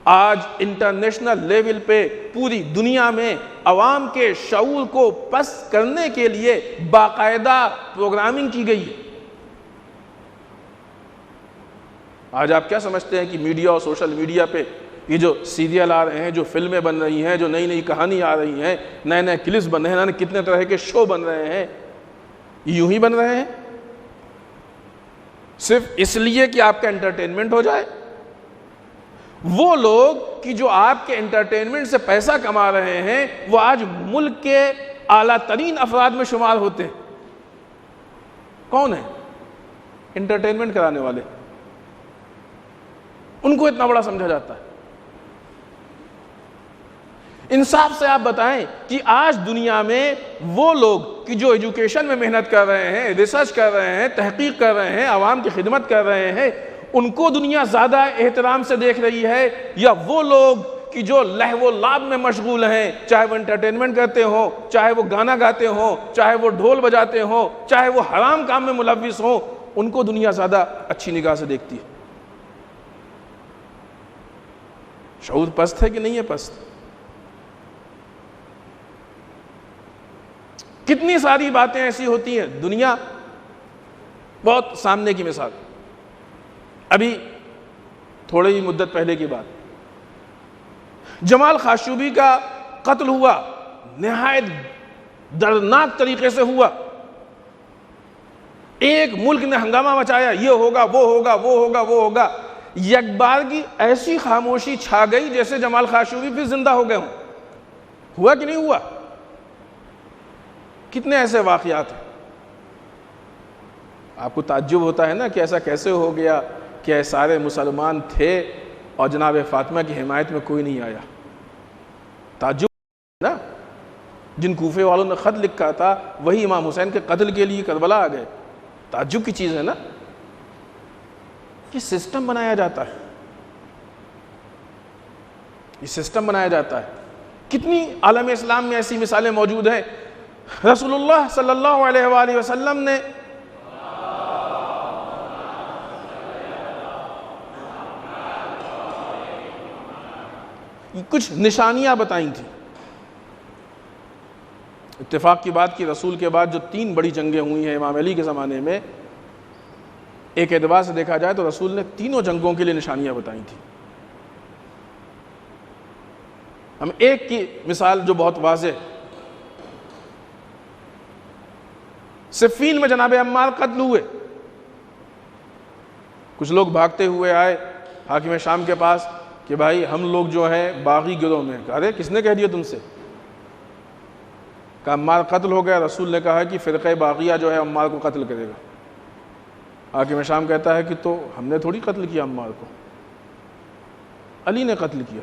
آج انٹرنیشنل لیول پہ پوری دنیا میں عوام کے شعور کو پست کرنے کے لیے باقاعدہ پروگرامنگ کی گئی ہے۔ آج آپ کیا سمجھتے ہیں کہ میڈیا اور سوشل میڈیا پہ یہ جو سیریل آ رہے ہیں، جو فلمیں بن رہی ہیں، جو نئی نئی کہانی آ رہی ہیں، نئے نئے کلپس بن رہے ہیں، کتنے طرح کے شو بن رہے ہیں، یوں ہی بن رہے ہیں صرف اس لیے کہ آپ کا انٹرٹینمنٹ ہو جائے؟ وہ لوگ کہ جو آپ کے انٹرٹینمنٹ سے پیسہ کما رہے ہیں وہ آج ملک کے اعلیٰ ترین افراد میں شمار ہوتے ہیں۔ کون ہیں؟ انٹرٹینمنٹ کرانے والے، ان کو اتنا بڑا سمجھا جاتا ہے۔ انصاف سے آپ بتائیں کہ آج دنیا میں وہ لوگ کہ جو ایجوکیشن میں محنت کر رہے ہیں، ریسرچ کر رہے ہیں، تحقیق کر رہے ہیں، عوام کی خدمت کر رہے ہیں، ان کو دنیا زیادہ احترام سے دیکھ رہی ہے، یا وہ لوگ کہ جو لہو و لعب میں مشغول ہیں، چاہے وہ انٹرٹینمنٹ کرتے ہوں، چاہے وہ گانا گاتے ہوں، چاہے وہ ڈھول بجاتے ہوں، چاہے وہ حرام کام میں ملوث ہوں، ان کو دنیا زیادہ اچھی نگاہ سے دیکھتی ہے؟ شعور پست ہے کہ نہیں ہے پست؟ کتنی ساری باتیں ایسی ہوتی ہیں دنیا، بہت سامنے کی مثال، ابھی تھوڑے ہی مدت پہلے کی بات، جمال خاشقجی کا قتل ہوا، نہایت دردناک طریقے سے ہوا، ایک ملک نے ہنگامہ مچایا، یہ ہوگا، وہ ہوگا، وہ ہوگا، وہ ہوگا، یک بار کی ایسی خاموشی چھا گئی جیسے جمال خاشقجی پھر زندہ ہو گئے ہوں۔ ہوا کہ نہیں ہوا؟ کتنے ایسے واقعات ہیں؟ آپ کو تعجب ہوتا ہے نا کہ ایسا کیسے ہو گیا کہ سارے مسلمان تھے اور جناب فاطمہ کی حمایت میں کوئی نہیں آیا؟ تعجب نا، جن کوفے والوں نے خط لکھا تھا وہی امام حسین کے قتل کے لیے کربلا آ گئے۔ تعجب کی چیز ہے نا، یہ سسٹم بنایا جاتا ہے، یہ سسٹم بنایا جاتا ہے۔ کتنی عالم اسلام میں ایسی مثالیں موجود ہیں۔ رسول اللہ صلی اللہ علیہ وآلہ وسلم نے کچھ نشانیاں بتائیں تھیں۔ اتفاق کی بات کہ رسول کے بعد جو 3 بڑی جنگیں ہوئی ہیں امام علی کے زمانے میں، ایک اعتبار سے دیکھا جائے تو رسول نے تینوں جنگوں کے لیے نشانیاں بتائی تھیں۔ ہم ایک کی مثال جو بہت واضح، صفین میں جناب عمار قتل ہوئے، کچھ لوگ بھاگتے ہوئے آئے حاکم شام کے پاس کہ بھائی ہم لوگ جو ہیں باغی گروہ میں۔ ارے کس نے کہہ دیا تم سے؟ کہ عمار قتل ہو گیا۔ رسول نے کہا کہ فرقہ باغیہ جو ہے عمار کو قتل کرے گا۔ حاکم شام کہتا ہے کہ تو ہم نے تھوڑی قتل کیا عمار کو، علی نے قتل کیا۔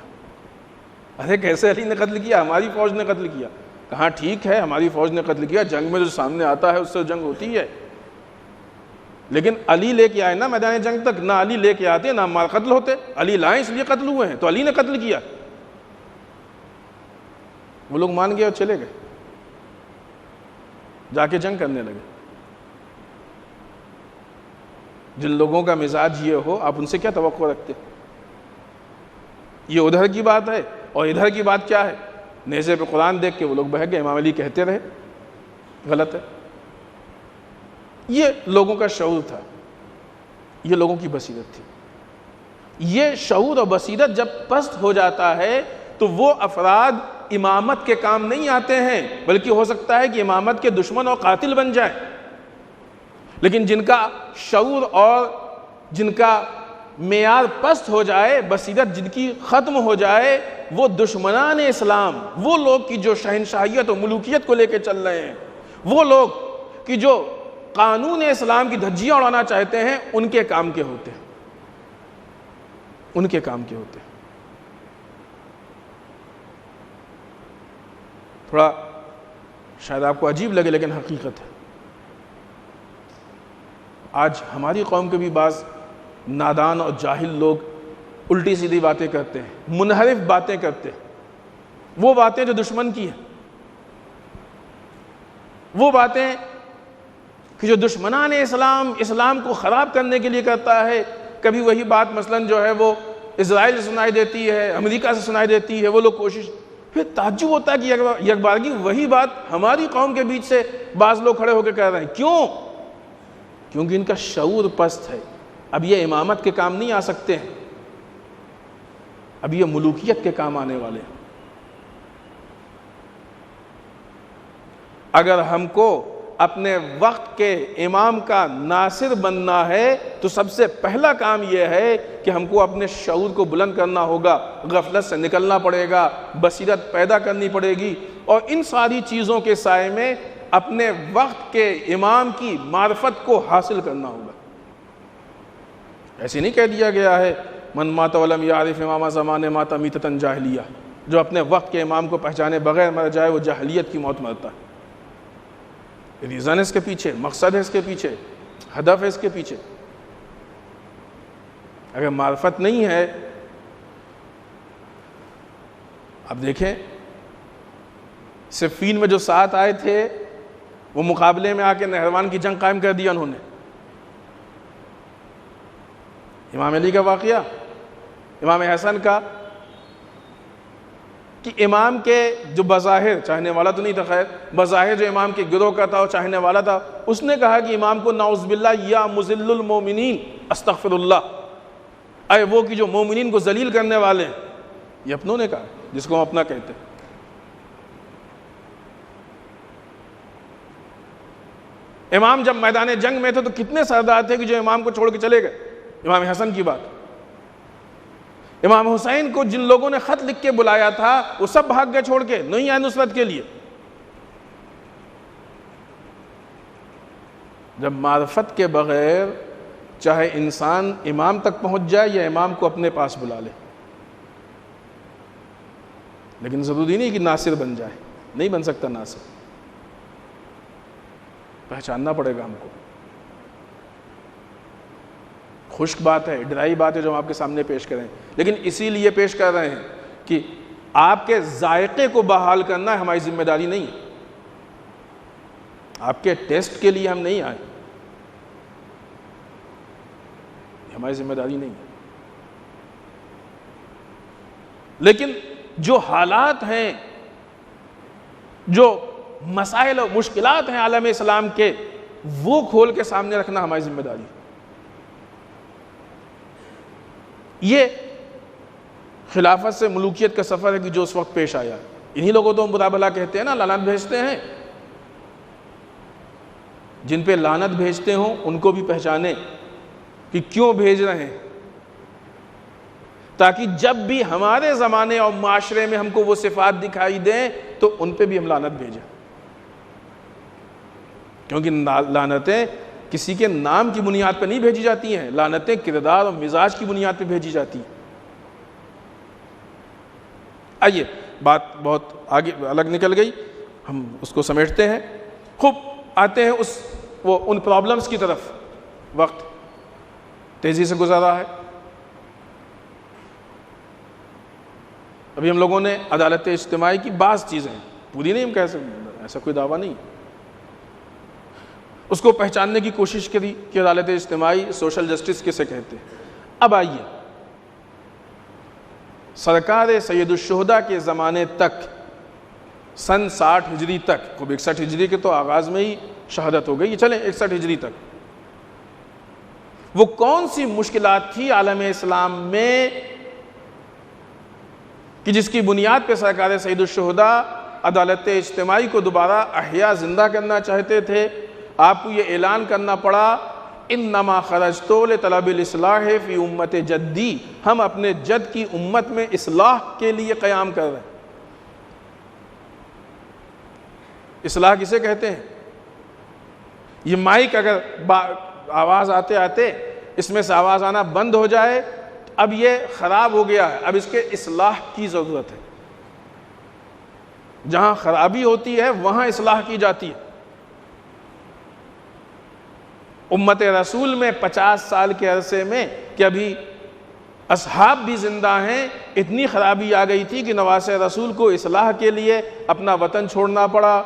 ارے کیسے علی نے قتل کیا؟ ہماری فوج نے قتل کیا۔ کہاں ٹھیک ہے ہماری فوج نے قتل کیا، جنگ میں جو سامنے آتا ہے اس سے جنگ ہوتی ہے، لیکن علی لے کے آئے نا میدان جنگ تک، نہ علی لے کے آتے نہ عمار قتل ہوتے۔ علی لائیں اس لیے قتل ہوئے ہیں، تو علی نے قتل کیا۔ وہ لوگ مان گئے اور چلے گئے، جا کے جنگ کرنے لگے۔ جن لوگوں کا مزاج یہ ہو، آپ ان سے کیا توقع رکھتے؟ یہ ادھر کی بات ہے، اور ادھر کی بات کیا ہے؟ نیزے پہ قرآن دیکھ کے وہ لوگ بہک گئے، امام علی کہتے رہے، غلط ہے۔ یہ لوگوں کا شعور تھا، یہ لوگوں کی بصیرت تھی۔ یہ شعور اور بصیرت جب پست ہو جاتا ہے تو وہ افراد امامت کے کام نہیں آتے ہیں، بلکہ ہو سکتا ہے کہ امامت کے دشمن اور قاتل بن جائیں۔ لیکن جن کا شعور اور جن کا معیار پست ہو جائے، بصیرت جن کی ختم ہو جائے، وہ دشمنان اسلام، وہ لوگ کی جو شہنشاہیت و ملوکیت کو لے کے چل رہے ہیں، وہ لوگ کی جو قانون اسلام کی دھجیاں اڑانا چاہتے ہیں ان کے کام کے ہوتے ہیں، ان کے کام کے ہوتے ہیں۔ تھوڑا شاید آپ کو عجیب لگے لیکن حقیقت ہے۔ آج ہماری قوم کے بھی بعض نادان اور جاہل لوگ الٹی سیدھی باتیں کرتے ہیں، منحرف باتیں کرتے ہیں، وہ باتیں جو دشمن کی ہیں، وہ باتیں کہ جو دشمنان اسلام کو خراب کرنے کے لیے کرتا ہے۔ کبھی وہی بات مثلاً جو ہے وہ اسرائیل سے سنائی دیتی ہے، امریکہ سے سنائی دیتی ہے، وہ لوگ کوشش، پھر تعجب ہوتا ہے کہ یک بارگی وہی بات ہماری قوم کے بیچ سے بعض لوگ کھڑے ہو کے کہہ رہے ہیں۔ کیوں؟ کیونکہ ان کا شعور پست ہے۔ اب یہ امامت کے کام نہیں آ سکتے ہیں، اب یہ ملوکیت کے کام آنے والے ہیں۔ اگر ہم کو اپنے وقت کے امام کا ناصر بننا ہے تو سب سے پہلا کام یہ ہے کہ ہم کو اپنے شعور کو بلند کرنا ہوگا، غفلت سے نکلنا پڑے گا، بصیرت پیدا کرنی پڑے گی، اور ان ساری چیزوں کے سائے میں اپنے وقت کے امام کی معرفت کو حاصل کرنا ہوگا۔ ایسے نہیں کہہ دیا گیا ہے من مات ولم یعرف امام زمانے مات میتۃ جاہلیہ، جو اپنے وقت کے امام کو پہچانے بغیر مر جائے وہ جاہلیت کی موت مرتا ہے۔ ریزن ہے اس کے پیچھے، مقصد ہے اس کے پیچھے، ہدف ہے اس کے پیچھے۔ اگر معرفت نہیں ہے، اب دیکھیں صفین میں جو 7 آئے تھے وہ مقابلے میں آ کے نہروان کی جنگ قائم کر دیا انہوں نے۔ امام علی کا واقعہ، امام حسن کا، کہ امام کے جو بظاہر چاہنے والا تو نہیں تھا، خیر بظاہر جو امام کے گروہ کا تھا اور چاہنے والا تھا، اس نے کہا کہ امام کو نعوذ باللہ یا مذل المومنین استغفر اللہ، اے وہ کہ جو مومنین کو ذلیل کرنے والے ہیں۔ یہ اپنوں نے کہا، جس کو ہم اپنا کہتے ہیں۔ امام جب میدان جنگ میں تھے تو کتنے سردار تھے کہ جو امام کو چھوڑ کے چلے گئے۔ امام حسن کی بات، امام حسین کو جن لوگوں نے خط لکھ کے بلایا تھا وہ سب بھاگ گئے چھوڑ کے، نہیں آئے نصرت کے لیے۔ جب معرفت کے بغیر چاہے انسان امام تک پہنچ جائے یا امام کو اپنے پاس بلا لے، لیکن ضروری نہیں کہ ناصر بن جائے، نہیں بن سکتا ناصر، پہچاننا پڑے گا ہم کو۔ خشک بات ہے، ڈرائی بات ہے جو ہم آپ کے سامنے پیش کریں، لیکن اسی لیے پیش کر رہے ہیں کہ آپ کے ذائقے کو بحال کرنا ہماری ذمہ داری نہیں ہے۔ آپ کے ٹیسٹ کے لیے ہم نہیں آئے، ہماری ذمہ داری نہیں ہے۔ لیکن جو حالات ہیں، جو مسائل و مشکلات ہیں عالم اسلام کے، وہ کھول کے سامنے رکھنا ہماری ذمہ داری ہے۔ یہ خلافت سے ملوکیت کا سفر ہے کہ جو اس وقت پیش آیا، انہی لوگوں تو ہم برا بھلا کہتے ہیں نا، لعنت بھیجتے ہیں۔ جن پہ لعنت بھیجتے ہوں ان کو بھی پہچانے کہ کیوں بھیج رہے ہیں، تاکہ جب بھی ہمارے زمانے اور معاشرے میں ہم کو وہ صفات دکھائی دیں تو ان پہ بھی ہم لعنت بھیجیں، کیونکہ لعنتیں کسی کے نام کی بنیاد پہ نہیں بھیجی جاتی ہیں، لعنتیں کردار اور مزاج کی بنیاد پہ بھیجی جاتی ہیں۔ آئیے، بات بہت آگے الگ نکل گئی، ہم اس کو سمیٹتے ہیں۔ خوب آتے ہیں ان پرابلمز کی طرف۔ وقت تیزی سے گزر رہا ہے۔ ابھی ہم لوگوں نے عدالت اجتماعی کی بعض چیزیں، پوری نہیں ہم کہہ سکتے، ایسا کوئی دعویٰ نہیں، اس کو پہچاننے کی کوشش کری کہ عدالت اجتماعی سوشل جسٹس کسے کہتے ہیں۔ اب آئیے، سرکار سید الشہداء کے زمانے تک، سن 60 ہجری تک، خوب 61 ہجری کے تو آغاز میں ہی شہادت ہو گئی، چلیں 61 ہجری تک، وہ کون سی مشکلات تھی عالم اسلام میں کہ جس کی بنیاد پہ سرکار سید الشہداء عدالت اجتماعی کو دوبارہ احیا زندہ کرنا چاہتے تھے؟ آپ کو یہ اعلان کرنا پڑا، انما خرجت لطلب الاصلاح فی امت جدی، ہم اپنے جد کی امت میں اصلاح کے لیے قیام کر رہے ہیں۔ اصلاح کسے کہتے ہیں؟ یہ مائک اگر آواز آتے آتے اس میں سے آواز آنا بند ہو جائے، اب یہ خراب ہو گیا ہے، اب اس کے اصلاح کی ضرورت ہے۔ جہاں خرابی ہوتی ہے وہاں اصلاح کی جاتی ہے۔ امت رسول میں 50 سال کے عرصے میں کہ ابھی اصحاب بھی زندہ ہیں، اتنی خرابی آ گئی تھی کہ نواسہ رسول کو اصلاح کے لیے اپنا وطن چھوڑنا پڑا،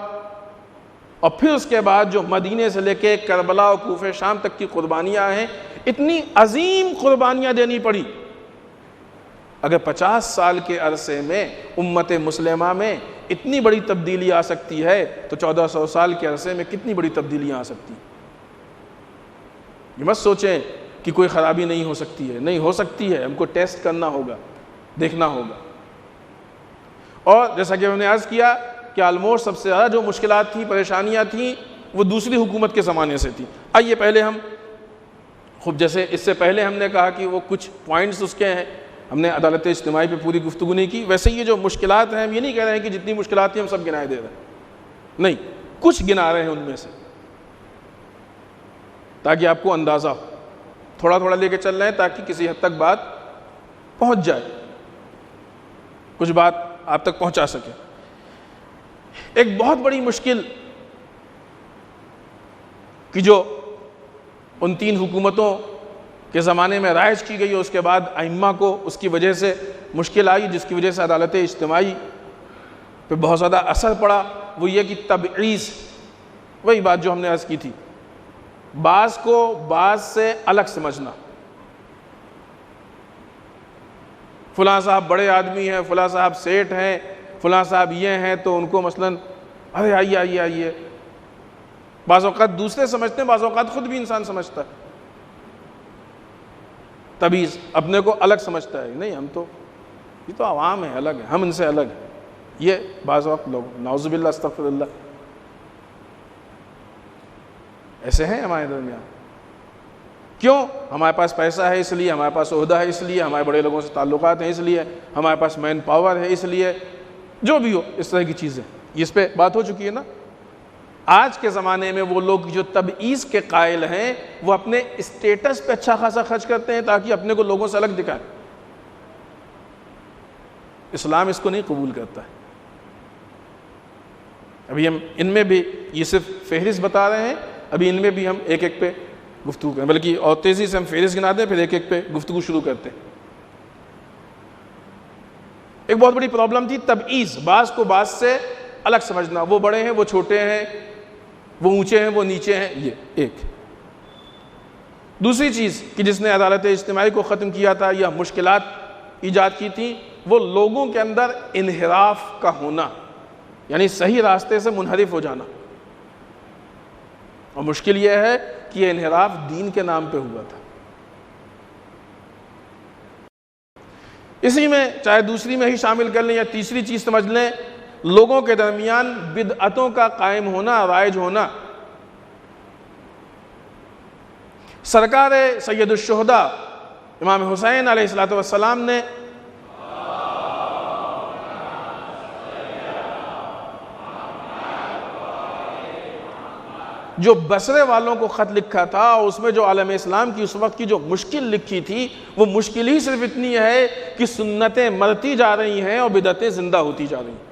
اور پھر اس کے بعد جو مدینے سے لے کے کربلا اور کوفہ شام تک کی قربانیاں ہیں، اتنی عظیم قربانیاں دینی پڑی۔ اگر 50 سال کے عرصے میں امت مسلمہ میں اتنی بڑی تبدیلی آ سکتی ہے تو 1400 سال کے عرصے میں کتنی بڑی تبدیلیاں آ سکتی ہیں۔ یہ مت سوچیں کہ کوئی خرابی نہیں ہو سکتی ہے، نہیں ہو سکتی ہے، ہم کو ٹیسٹ کرنا ہوگا، دیکھنا ہوگا۔ اور جیسا کہ ہم نے عرض کیا کہ آلموسٹ سب سے زیادہ جو مشکلات تھیں، پریشانیاں تھیں، وہ دوسری حکومت کے زمانے سے تھیں۔ آئیے پہلے ہم خوب، جیسے اس سے پہلے ہم نے کہا کہ وہ کچھ پوائنٹس اس کے ہیں، ہم نے عدالت اجتماعی پہ پوری گفتگو نہیں کی، ویسے یہ جو مشکلات ہیں ہم یہ نہیں کہہ رہے ہیں کہ جتنی مشکلات تھیں ہم سب گنائے دے رہے ہیں، نہیں، کچھ گنا رہے ہیں ان میں سے، تاکہ آپ کو اندازہ ہو، تھوڑا تھوڑا لے کے چل رہے ہیں تاکہ کسی حد تک بات پہنچ جائے، کچھ بات آپ تک پہنچا سکے۔ ایک بہت بڑی مشکل کہ جو ان 3 حکومتوں کے زمانے میں رائج کی گئی، اس کے بعد ائمہ کو اس کی وجہ سے مشکل آئی، جس کی وجہ سے عدالت اجتماعی پہ بہت زیادہ اثر پڑا، وہ یہ کہ تبعیض، وہی بات جو ہم نے عرض کی تھی، بعض کو بعض سے الگ سمجھنا۔ فلاں صاحب بڑے آدمی ہیں، فلاں صاحب سیٹ ہیں، فلاں صاحب یہ ہیں تو ان کو مثلاً ارے آئیے آئیے آئیے، بعض اوقات دوسرے سمجھتے ہیں، بعض اوقات خود بھی انسان سمجھتا ہے، تبعیض، اپنے کو الگ سمجھتا ہے، نہیں ہم تو یہ تو عوام ہے، الگ ہے، ہم ان سے الگ ہیں، یہ بعض وقت لوگ نعوذ باللہ استغفر اللہ ایسے ہیں ہمارے درمیان۔ کیوں؟ ہمارے پاس پیسہ ہے اس لیے، ہمارے پاس عہدہ ہے اس لیے، ہمارے بڑے لوگوں سے تعلقات ہیں اس لیے، ہمارے پاس مین پاور ہے اس لیے، جو بھی ہو اس طرح کی چیزیں، اس پہ بات ہو چکی ہے نا۔ آج کے زمانے میں وہ لوگ جو تبعیض کے قائل ہیں وہ اپنے اسٹیٹس پہ اچھا خاصا خرچ کرتے ہیں تاکہ اپنے کو لوگوں سے الگ دکھائیں۔ اسلام اس کو نہیں قبول کرتا ہے۔ ابھی ہم ان میں بھی، یہ صرف فہرست بتا رہے ہیں، ابھی ان میں بھی ہم ایک ایک پہ گفتگو کریں، بلکہ اور تیزی سے ہم فہرست گنا دیں پھر ایک ایک پہ گفتگو شروع کرتے ہیں۔ ایک بہت بڑی پرابلم تھی تبعیض، بعض کو بعض سے الگ سمجھنا، وہ بڑے ہیں وہ چھوٹے ہیں، وہ اونچے ہیں وہ نیچے ہیں، یہ ایک۔ دوسری چیز کہ جس نے عدالت اجتماعی کو ختم کیا تھا یا مشکلات ایجاد کی تھی، وہ لوگوں کے اندر انحراف کا ہونا، یعنی صحیح راستے سے منحرف ہو جانا۔ اور مشکل یہ ہے کہ یہ انحراف دین کے نام پہ ہوا تھا۔ اسی میں چاہے دوسری میں ہی شامل کر لیں یا تیسری چیز سمجھ لیں، لوگوں کے درمیان بدعتوں کا قائم ہونا، رائج ہونا۔ سرکار سید الشہداء امام حسین علیہ السلام نے جو بصرے والوں کو خط لکھا تھا، اس میں جو عالم اسلام کی اس وقت کی جو مشکل لکھی تھی، وہ مشکل ہی صرف اتنی ہے کہ سنتیں مرتی جا رہی ہیں اور بدعتیں زندہ ہوتی جا رہی ہیں۔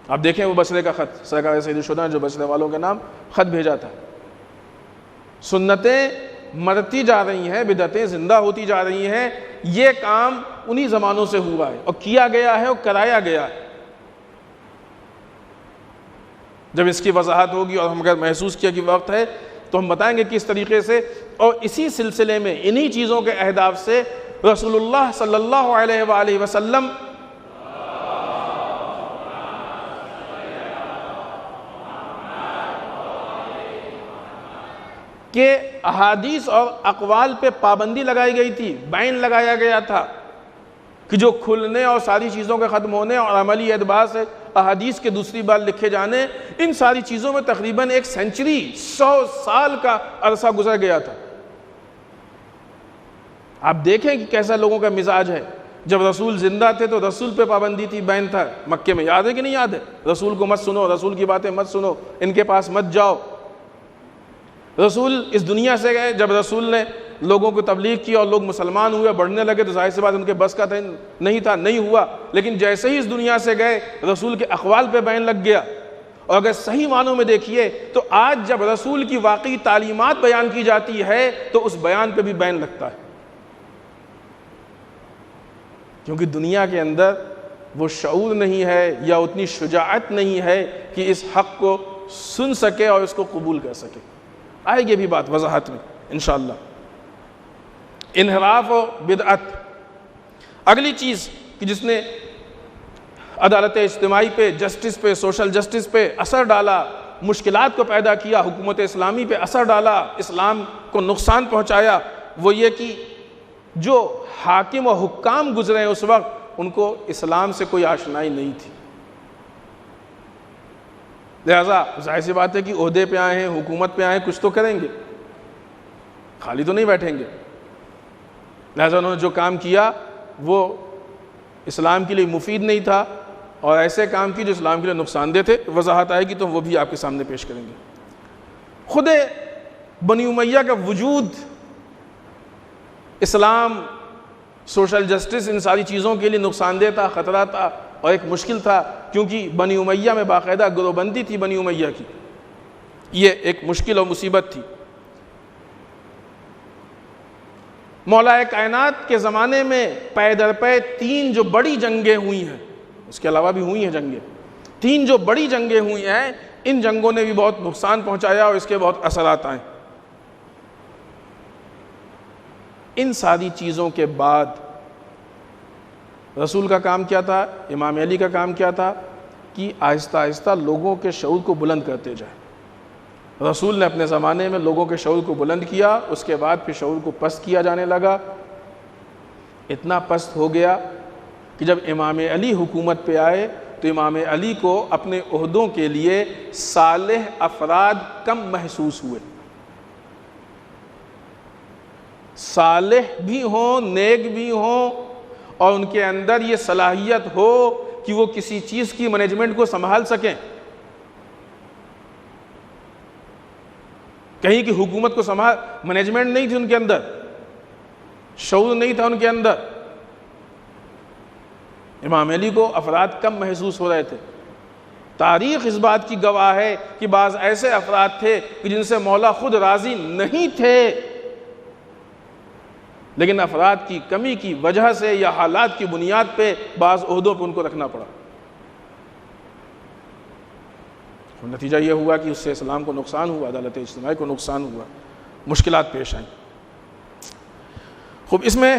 آپ دیکھیں وہ بصرے کا خط، سرکار سید الشہداء نے جو بصرے والوں کے نام خط بھیجا تھا، سنتیں مرتی جا رہی ہیں، بدعتیں زندہ ہوتی جا رہی ہیں، یہ کام انہی زمانوں سے ہوا ہے اور کیا گیا ہے اور کرایا گیا ہے۔ جب اس کی وضاحت ہوگی اور ہم اگر محسوس کیا کہ وقت ہے تو ہم بتائیں گے کس طریقے سے، اور اسی سلسلے میں انہی چیزوں کے اہداف سے رسول اللہ صلی اللہ علیہ وآلہ وسلم کہ احادیث اور اقوال پہ پابندی لگائی گئی تھی، بین لگایا گیا تھا کہ جو کھلنے اور ساری چیزوں کے ختم ہونے اور عملی اعتبار سے احادیث کے دوسری بار لکھے جانے، ان ساری چیزوں میں تقریباً 1 سینچری 100 سال کا عرصہ گزر گیا تھا۔ آپ دیکھیں کہ کیسا لوگوں کا مزاج ہے۔ جب رسول زندہ تھے تو رسول پہ پابندی تھی، بین تھا، مکے میں، یاد ہے کہ نہیں یاد ہے؟ رسول کو مت سنو، رسول کی باتیں مت سنو، ان کے پاس مت جاؤ، رسول اس دنیا سے گئے، جب رسول نے لوگوں کو تبلیغ کی اور لوگ مسلمان ہوئے، بڑھنے لگے، تو ظاہر سی بات ان کے بس کا نہیں ہوا، لیکن جیسے ہی اس دنیا سے گئے رسول کے اقوال پہ بین لگ گیا۔ اور اگر صحیح معنوں میں دیکھیے تو آج جب رسول کی واقعی تعلیمات بیان کی جاتی ہے تو اس بیان پہ بھی بین لگتا ہے، کیونکہ دنیا کے اندر وہ شعور نہیں ہے یا اتنی شجاعت نہیں ہے کہ اس حق کو سن سکے اور اس کو قبول کر سکے۔ آئے گی بھی بات وضاحت میں انشاءاللہ۔ انحراف و بدعت، اگلی چیز کہ جس نے عدالت اجتماعی پہ، جسٹس پہ، سوشل جسٹس پہ اثر ڈالا، مشکلات کو پیدا کیا، حکومت اسلامی پہ اثر ڈالا، اسلام کو نقصان پہنچایا، وہ یہ کہ جو حاکم و حکام گزرے اس وقت ان کو اسلام سے کوئی آشنائی نہیں تھی، لہذا ظاہر سی بات ہے کہ عہدے پہ آئے ہیں، حکومت پہ آئے ہیں، کچھ تو کریں گے، خالی تو نہیں بیٹھیں گے، لہذا انہوں نے جو کام کیا وہ اسلام کے لیے مفید نہیں تھا، اور ایسے کام کی جو اسلام کے لیے نقصان دہ تھے۔ وضاحت آئے گی تو وہ بھی آپ کے سامنے پیش کریں گے۔ خود بنی امیہ کا وجود اسلام، سوشل جسٹس، ان ساری چیزوں کے لیے نقصان دہ تھا، خطرہ تھا اور ایک مشکل تھا، کیونکہ بنی امیہ میں باقاعدہ گروہ بندی تھی بنی امیہ کی، یہ ایک مشکل اور مصیبت تھی۔ مولا کائنات کے زمانے میں پے در پے 3 جو بڑی جنگیں ہوئی ہیں، اس کے علاوہ بھی ہوئی ہیں جنگیں، 3 جو بڑی جنگیں ہوئی ہیں، ان جنگوں نے بھی بہت نقصان پہنچایا اور اس کے بہت اثرات آئے۔ ان ساری چیزوں کے بعد رسول کا کام کیا تھا، امام علی کا کام کیا تھا کہ آہستہ آہستہ لوگوں کے شعور کو بلند کرتے جائیں۔ رسول نے اپنے زمانے میں لوگوں کے شعور کو بلند کیا، اس کے بعد پھر شعور کو پست کیا جانے لگا، اتنا پست ہو گیا کہ جب امام علی حکومت پہ آئے تو امام علی کو اپنے عہدوں کے لیے صالح افراد کم محسوس ہوئے، صالح بھی ہوں، نیک بھی ہوں، اور ان کے اندر یہ صلاحیت ہو کہ وہ کسی چیز کی مینجمنٹ کو سنبھال سکیں، کہیں کہ حکومت کو مینجمنٹ نہیں تھی ان کے اندر، شعور نہیں تھا ان کے اندر۔ امام علی کو افراد کم محسوس ہو رہے تھے۔ تاریخ اس بات کی گواہ ہے کہ بعض ایسے افراد تھے کہ جن سے مولا خود راضی نہیں تھے، لیکن افراد کی کمی کی وجہ سے یا حالات کی بنیاد پہ بعض عہدوں پہ ان کو رکھنا پڑا۔ نتیجہ یہ ہوا کہ اس سے اسلام کو نقصان ہوا، عدالت اجتماعی کو نقصان ہوا، مشکلات پیش آئیں۔ خوب، اس میں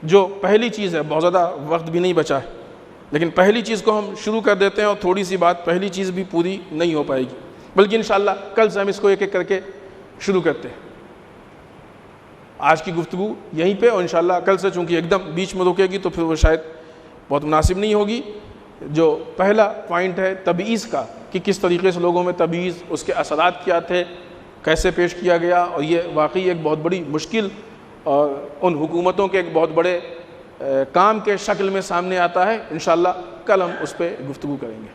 جو پہلی چیز ہے، بہت زیادہ وقت بھی نہیں بچا ہے، لیکن پہلی چیز کو ہم شروع کر دیتے ہیں، اور تھوڑی سی بات، پہلی چیز بھی پوری نہیں ہو پائے گی، بلکہ انشاءاللہ کل سے ہم اس کو ایک ایک کر کے شروع کرتے ہیں۔ آج کی گفتگو یہیں پہ، اور انشاءاللہ کل سے چونکہ ایک دم بیچ میں رکے گی تو پھر وہ شاید بہت مناسب نہیں ہوگی۔ جو پہلا پوائنٹ ہے تبعیض کا، کہ کس طریقے سے لوگوں میں تبعیض، اس کے اثرات کیا تھے، کیسے پیش کیا گیا، اور یہ واقعی ایک بہت بڑی مشکل اور ان حکومتوں کے ایک بہت بڑے کام کے شکل میں سامنے آتا ہے۔ انشاءاللہ کل ہم اس پہ گفتگو کریں گے۔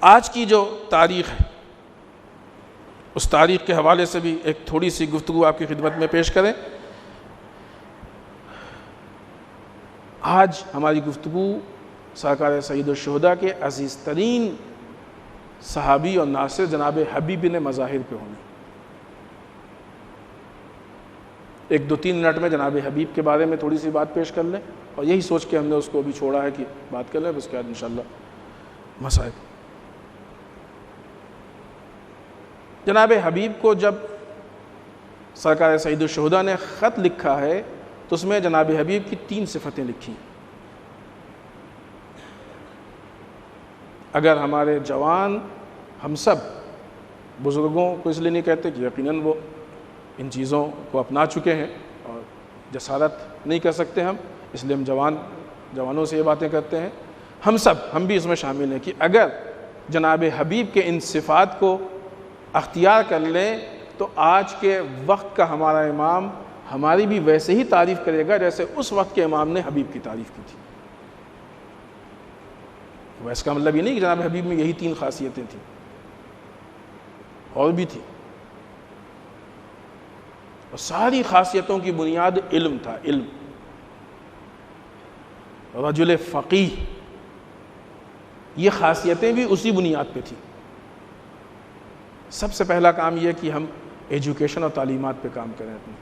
آج کی جو تاریخ ہے، اس تاریخ کے حوالے سے بھی ایک تھوڑی سی گفتگو آپ کی خدمت میں پیش کریں۔ آج ہماری گفتگو سرکار سید الشہداء کے عزیز ترین صحابی اور ناصر جناب حبیب بن مظاہر پہ ہونے۔ 1-2-3 منٹ میں جناب حبیب کے بارے میں تھوڑی سی بات پیش کر لیں، اور یہی سوچ کے ہم نے اس کو ابھی چھوڑا ہے کہ بات کر لیں، اس کے بعد انشاءاللہ مسائل۔ جناب حبیب کو جب سرکار سید الشہداء نے خط لکھا ہے تو اس میں جناب حبیب کی 3 صفتیں لکھی۔ اگر ہمارے جوان، ہم سب بزرگوں کو اس لیے نہیں کہتے کہ یقیناً وہ ان چیزوں کو اپنا چکے ہیں اور جسارت نہیں کر سکتے ہم، اس لیے ہم جوانوں سے یہ باتیں کرتے ہیں، ہم بھی اس میں شامل ہیں کہ اگر جناب حبیب کے ان صفات کو اختیار کر لیں تو آج کے وقت کا ہمارا امام ہماری بھی ویسے ہی تعریف کرے گا جیسے اس وقت کے امام نے حبیب کی تعریف کی تھی۔ تو اس کا مطلب یہ نہیں کہ جناب حبیب میں یہی 3 خاصیتیں تھیں، اور بھی تھی، اور ساری خاصیتوں کی بنیاد علم تھا، علم، رجل فقیہ، یہ خاصیتیں بھی اسی بنیاد پہ تھی۔ سب سے پہلا کام یہ کہ ہم ایجوکیشن اور تعلیمات پہ کام کریں اپنے۔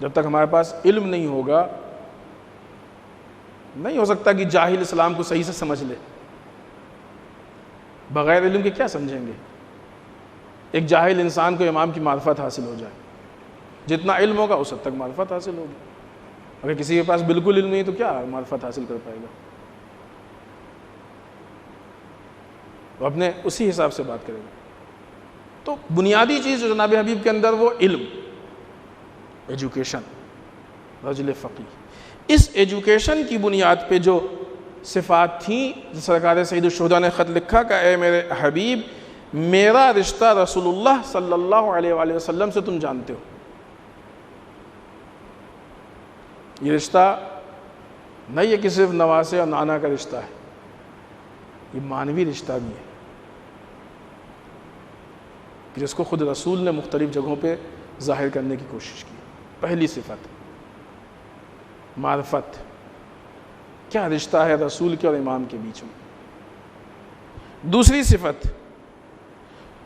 جب تک ہمارے پاس علم نہیں ہوگا، نہیں ہو سکتا کہ جاہل اسلام کو صحیح سے سمجھ لے۔ بغیر علم کے کیا سمجھیں گے؟ ایک جاہل انسان کو امام کی معرفت حاصل ہو جائے، جتنا علم ہوگا اس حد تک معرفت حاصل ہوگی۔ اگر کسی کے پاس بالکل علم نہیں تو کیا معرفت حاصل کر پائے گا؟ وہ اپنے اسی حساب سے بات کرے گا۔ تو بنیادی چیز جو جناب حبیب کے اندر وہ علم، ایجوکیشن، رجل فقیہ۔ اس ایجوکیشن کی بنیاد پہ جو صفات تھیں، سرکار سید الشہداء نے خط لکھا کہ اے میرے حبیب، میرا رشتہ رسول اللہ صلی اللہ علیہ وآلہ وسلم سے تم جانتے ہو۔ یہ رشتہ نہیں ہے کہ صرف نواسے اور نانا کا رشتہ ہے، یہ معنوی رشتہ بھی ہے، جس کو خود رسول نے مختلف جگہوں پہ ظاہر کرنے کی کوشش کی۔ پہلی صفت معرفت، کیا رشتہ ہے رسول کے اور امام کے بیچ میں۔ دوسری صفت،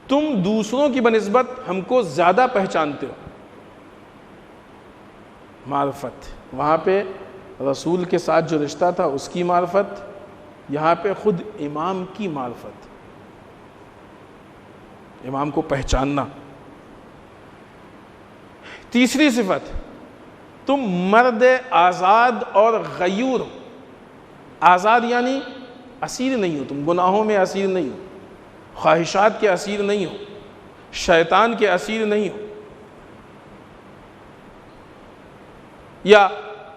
تم دوسروں کی بنسبت ہم کو زیادہ پہچانتے ہو۔ معرفت، وہاں پہ رسول کے ساتھ جو رشتہ تھا اس کی معرفت، یہاں پہ خود امام کی معرفت، امام کو پہچاننا۔ تیسری صفت، تم مرد آزاد اور غیور ہو۔ آزاد یعنی اسیر نہیں ہو، تم گناہوں میں اسیر نہیں ہو، خواہشات کے اسیر نہیں ہو، شیطان کے اسیر نہیں ہو، یا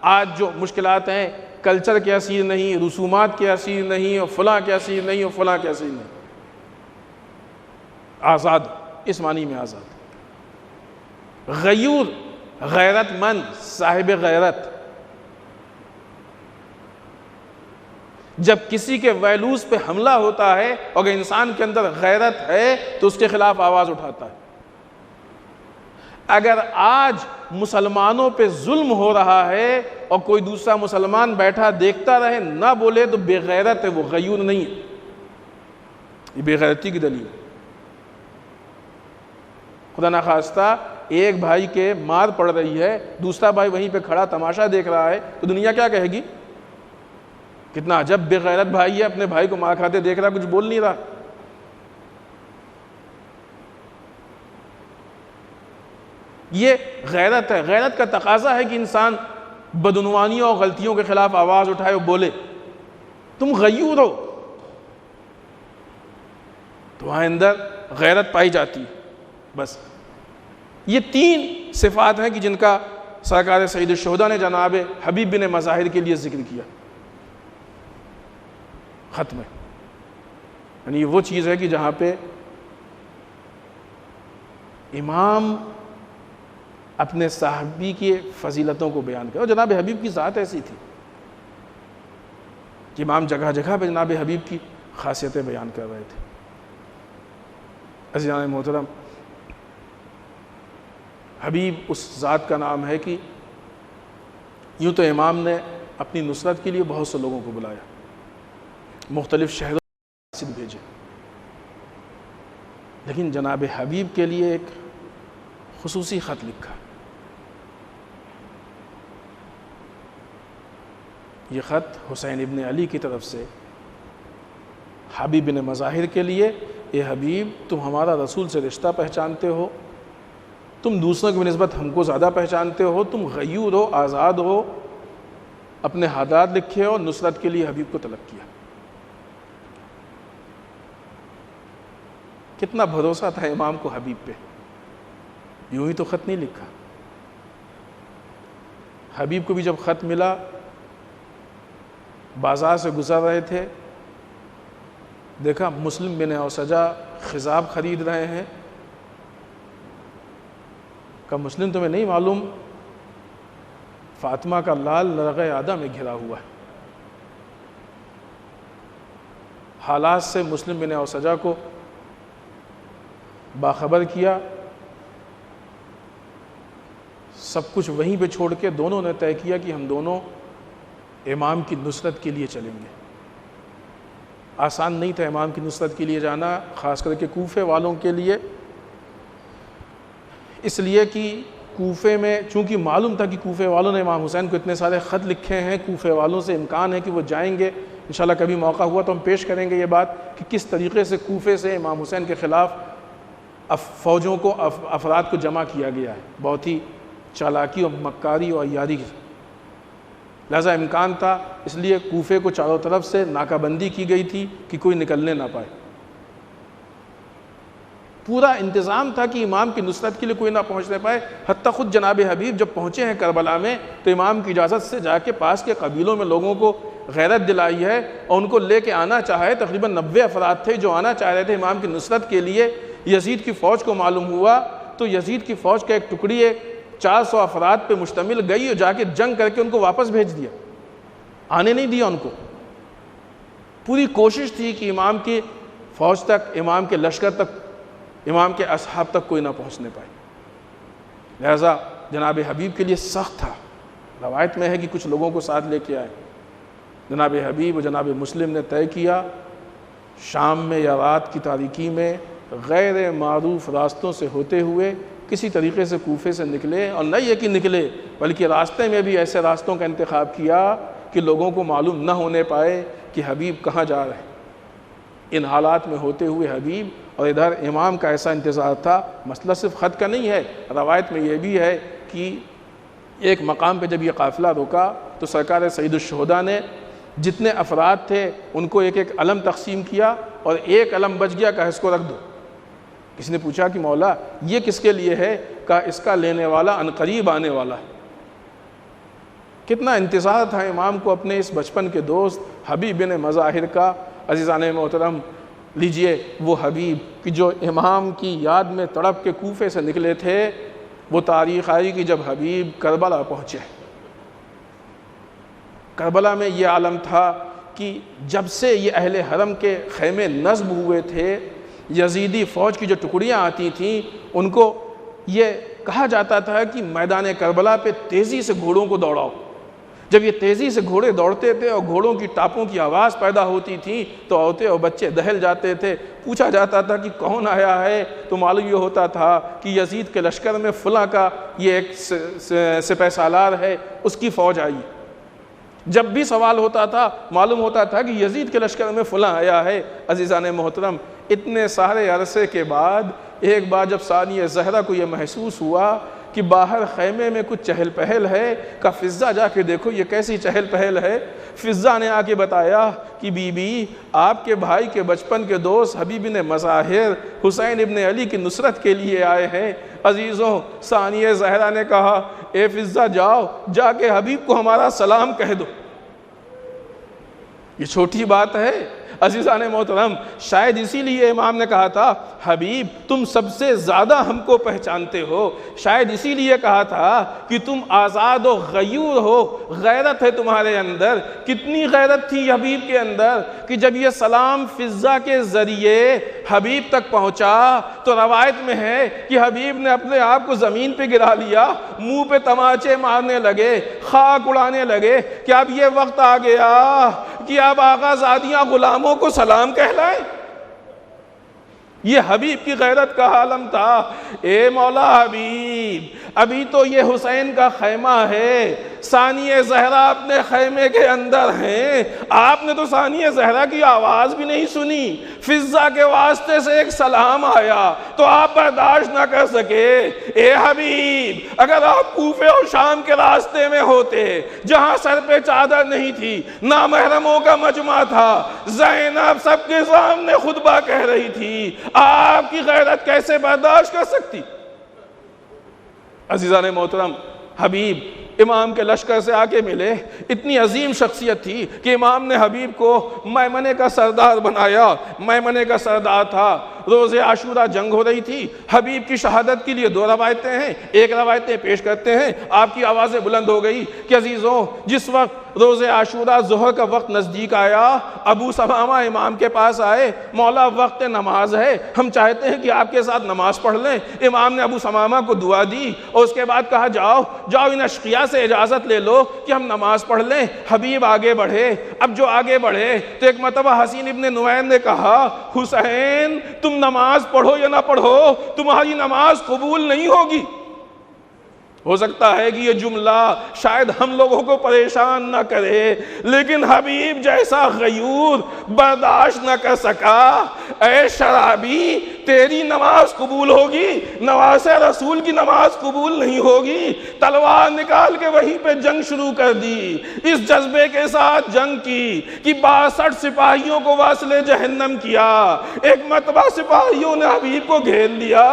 آج جو مشکلات ہیں کلچر کے اسیر نہیں، رسومات کے اسیر نہیں، اور فلاں کے اسیر نہیں، اور فلاں کے اسیر نہیں۔ آزاد، اس معنی میں آزاد۔ غیور، غیرت مند، صاحب غیرت۔ جب کسی کے ویلوز پہ حملہ ہوتا ہے اور اگر انسان کے اندر غیرت ہے تو اس کے خلاف آواز اٹھاتا ہے۔ اگر آج مسلمانوں پہ ظلم ہو رہا ہے اور کوئی دوسرا مسلمان بیٹھا دیکھتا رہے نہ بولے تو بے غیرت ہے، وہ غیور نہیں ہے، یہ بے غیرتی کی دلیل ہے۔ خدا نخواستہ ایک بھائی کے مار پڑ رہی ہے، دوسرا بھائی وہیں پہ کھڑا تماشا دیکھ رہا ہے تو دنیا کیا کہے گی؟ کتنا عجب بے غیرت بھائی ہے، اپنے بھائی کو مار کھاتے دیکھ رہا، کچھ بول نہیں رہا۔ یہ غیرت ہے۔ غیرت کا تقاضا ہے کہ انسان بدعنوانیوں اور غلطیوں کے خلاف آواز اٹھائے اور بولے۔ تم غیور ہو، تمہارے اندر غیرت پائی جاتی ہے۔ بس یہ 3 صفات ہیں کہ جن کا سرکار سید الشہداء نے جناب حبیب بن مظاہر کے لیے ذکر کیا خط میں۔ یعنی وہ چیز ہے کہ جہاں پہ امام اپنے صحابی کی فضیلتوں کو بیان کرے، اور جناب حبیب کی ذات ایسی تھی کہ امام جگہ جگہ پہ جناب حبیب کی خاصیتیں بیان کر رہے تھے۔ عزیزان محترم، حبیب اس ذات کا نام ہے کہ یوں تو امام نے اپنی نصرت کے لیے بہت سے لوگوں کو بلایا، مختلف شہروں سے بھیجے، لیکن جناب حبیب کے لیے ایک خصوصی خط لکھا۔ یہ خط حسین ابن علی کی طرف سے حبیب بن مظاہر کے لیے، اے حبیب، تم ہمارا رسول سے رشتہ پہچانتے ہو، تم دوسروں کی نسبت ہم کو زیادہ پہچانتے ہو، تم غیور ہو، آزاد ہو، اپنے حالات لکھے اور نصرت کے لیے حبیب کو طلب کیا۔ کتنا بھروسہ تھا امام کو حبیب پہ، یوں ہی تو خط نہیں لکھا۔ حبیب کو بھی جب خط ملا، بازار سے گزر رہے تھے، دیکھا مسلم بن اوسجہ خضاب خرید رہے ہیں۔ کہا مسلم تمہیں نہیں معلوم فاطمہ کا لال نرغہ آدھا میں گھرا ہوا ہے۔ حالات سے مسلم بن اوسجہ کو باخبر کیا، سب کچھ وہیں پہ چھوڑ کے دونوں نے طے کیا کہ ہم دونوں امام کی نصرت کے لیے چلیں گے۔ آسان نہیں تھا امام کی نصرت کے لیے جانا، خاص کر کے کوفے والوں کے لیے، اس لیے کہ کوفے میں چونکہ معلوم تھا کہ کوفے والوں نے امام حسین کو اتنے سارے خط لکھے ہیں، کوفے والوں سے امکان ہے کہ وہ جائیں گے۔ انشاءاللہ کبھی موقع ہوا تو ہم پیش کریں گے یہ بات کہ کس طریقے سے کوفے سے امام حسین کے خلاف فوجوں کو افراد کو جمع کیا گیا ہے، بہت ہی چالاکی اور مکاری اور عیاری، لہذا امکان تھا، اس لیے کوفے کو چاروں طرف سے ناکہ بندی کی گئی تھی کہ کوئی نکلنے نہ پائے۔ پورا انتظام تھا کہ امام کی نصرت کے لیے کوئی نہ پہنچنے پائے، حتیٰ خود جناب حبیب جب پہنچے ہیں کربلا میں تو امام کی اجازت سے جا کے پاس کے قبیلوں میں لوگوں کو غیرت دلائی ہے اور ان کو لے کے آنا چاہے۔ تقریباً 90 افراد تھے جو آنا چاہ رہے تھے امام کی نصرت کے لیے۔ یزید کی فوج کو معلوم ہوا تو یزید کی فوج کا ایک ٹکڑی 400 افراد پہ مشتمل گئی اور جا کے جنگ کر کے ان کو واپس بھیج دیا، آنے نہیں دیا ان کو۔ پوری کوشش تھی کہ امام کی فوج تک، امام کے لشکر تک، امام کے اصحاب تک کوئی نہ پہنچنے پائے، لہذا جناب حبیب کے لیے سخت تھا۔ روایت میں ہے کہ کچھ لوگوں کو ساتھ لے کے آئے۔ جناب حبیب اور جناب مسلم نے طے کیا شام میں یا رات کی تاریکی میں غیر معروف راستوں سے ہوتے ہوئے کسی طریقے سے کوفے سے نکلے، اور نہ یہ کہ نکلے بلکہ راستے میں بھی ایسے راستوں کا انتخاب کیا کہ لوگوں کو معلوم نہ ہونے پائے کہ حبیب کہاں جا رہے ہیں۔ ان حالات میں ہوتے ہوئے حبیب اور ادھر امام کا ایسا انتظار تھا۔ مسئلہ صرف خط کا نہیں ہے، روایت میں یہ بھی ہے کہ ایک مقام پہ جب یہ قافلہ رکا تو سرکار سید الشہداء نے جتنے افراد تھے ان کو ایک ایک علم تقسیم کیا اور ایک علم بچ گیا، کہا اس کو رکھ دو۔ کسی نے پوچھا کہ مولا یہ کس کے لیے ہے؟ کہا اس کا لینے والا عنقریب آنے والا ہے۔ کتنا انتظار تھا امام کو اپنے اس بچپن کے دوست حبیب بن مظاہر کا۔ عزیزان محترم، لیجئے وہ حبیب کہ جو امام کی یاد میں تڑپ کے کوفے سے نکلے تھے، وہ تاریخ آئی کہ جب حبیب کربلا پہنچے۔ کربلا میں یہ عالم تھا کہ جب سے یہ اہل حرم کے خیمے نصب ہوئے تھے، یزیدی فوج کی جو ٹکڑیاں آتی تھیں ان کو یہ کہا جاتا تھا کہ میدان کربلا پہ تیزی سے گھوڑوں کو دوڑاؤ۔ جب یہ تیزی سے گھوڑے دوڑتے تھے اور گھوڑوں کی ٹاپوں کی آواز پیدا ہوتی تھی تو عورتیں اور بچے دہل جاتے تھے۔ پوچھا جاتا تھا کہ کون آیا ہے تو معلوم یہ ہوتا تھا کہ یزید کے لشکر میں فلاں کا یہ ایک سپہ سالار ہے، اس کی فوج آئی۔ جب بھی سوال ہوتا تھا معلوم ہوتا تھا کہ یزید کے لشکر میں فلاں آیا ہے۔ عزیزان محترم، اتنے سارے عرصے کے بعد ایک بار جب ثانیہ زہرا کو یہ محسوس ہوا کہ باہر خیمے میں کچھ چہل پہل ہے، کہا فضہ جا کے دیکھو یہ کیسی چہل پہل ہے۔ فضہ نے آ کے بتایا کہ بی بی آپ کے بھائی کے بچپن کے دوست حبیب بن مظاہر حسین ابن علی کی نصرت کے لیے آئے ہیں۔ عزیزوں، ثانیہ زہرا نے کہا اے فضہ جاؤ جا کے حبیب کو ہمارا سلام کہہ دو۔ یہ چھوٹی بات ہے عزیزان محترم، شاید اسی لیے امام نے کہا تھا حبیب تم سب سے زیادہ ہم کو پہچانتے ہو، شاید اسی لیے کہا تھا کہ تم آزاد و غیور ہو، غیرت ہے تمہارے اندر۔ کتنی غیرت تھی حبیب کے اندر کہ جب یہ سلام فضہ کے ذریعے حبیب تک پہنچا تو روایت میں ہے کہ حبیب نے اپنے آپ کو زمین پہ گرا لیا، منہ پہ تماچے مارنے لگے، خاک اڑانے لگے کہ اب یہ وقت آ گیا کہ اب آقا زادیاں غلاموں کو سلام کہلائیں۔ یہ حبیب کی غیرت کا عالم تھا۔ اے مولا حبیب، ابھی تو یہ حسین کا خیمہ ہے، ثانیہ زہرا اپنے خیمے کے اندر ہیں، آپ نے تو ثانیہ زہرا کی آواز بھی نہیں سنی، فضہ کے واسطے سے ایک سلام آیا تو آپ برداشت نہ کر سکے۔ اے حبیب، اگر آپ کوفے اور شام کے راستے میں ہوتے جہاں سر پہ چادر نہیں تھی، نامحرموں کا مجمع تھا، زینب سب کے سامنے خطبہ کہہ رہی تھی، آپ کی غیرت کیسے برداشت کر سکتی؟ عزیزان محترم، حبیب امام کے لشکر سے آ کے ملے، اتنی عظیم شخصیت تھی کہ امام نے حبیب کو میمنے کا سردار بنایا۔ میمنے کا سردار تھا روز عاشورہ جنگ ہو رہی تھی، حبیب کی شہادت کے لیے 2 روایتیں ہیں، ایک روایتیں پیش کرتے ہیں، آپ کی آوازیں بلند ہو گئی کہ عزیزوں جس وقت روز عاشورہ ظہر کا وقت نزدیک آیا، ابو ثمامہ امام کے پاس آئے، مولا وقت نماز ہے، ہم چاہتے ہیں کہ آپ کے ساتھ نماز پڑھ لیں۔ امام نے ابو ثمامہ کو دعا دی اور اس کے بعد کہا جاؤ ان اشقیاء سے اجازت لے لو کہ ہم نماز پڑھ لیں۔ حبیب آگے بڑھے، اب جو آگے بڑھے تو ایک مرتبہ حسین ابن نوین نے کہا حسین تم نماز پڑھو یا نہ پڑھو تمہاری نماز قبول نہیں ہوگی۔ ہو سکتا ہے کہ یہ جملہ شاید ہم لوگوں کو پریشان نہ کرے، لیکن حبیب جیسا غیور برداشت نہ کر سکا۔ اے شرابی تیری نماز قبول ہوگی، نواسہ رسول کی نماز قبول نہیں ہوگی۔ تلوار نکال کے وہیں پہ جنگ شروع کر دی، اس جذبے کے ساتھ جنگ کی کہ 62 سپاہیوں کو واصل جہنم کیا۔ ایک مرتبہ سپاہیوں نے حبیب کو گھیر لیا،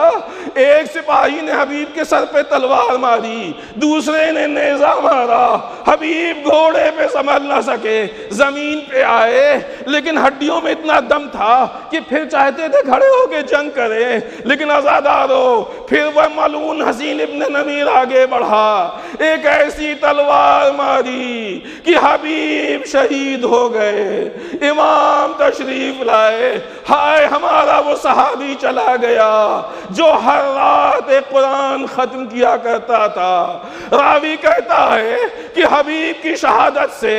ایک سپاہی نے حبیب کے سر پہ تلوار ماری، دوسرے نے نیزہ مارا، حبیب گھوڑے پہ سنبھل نہ سکے، زمین پہ آئے، لیکن ہڈیوں میں اتنا دم تھا کہ پھر چاہتے تھے کھڑے ہو کے جنگ کریں، لیکن آزادارو پھر وہ ملعون حسین ابن نمیر آگے بڑھا، ایک ایسی تلوار ماری کہ حبیب شہید ہو گئے۔ امام تشریف لائے، ہائے ہمارا وہ صحابی چلا گیا جو ہر رات ایک قرآن ختم کیا کرتا تھا۔ راوی کہتا ہے کہ حبیب کی شہادت سے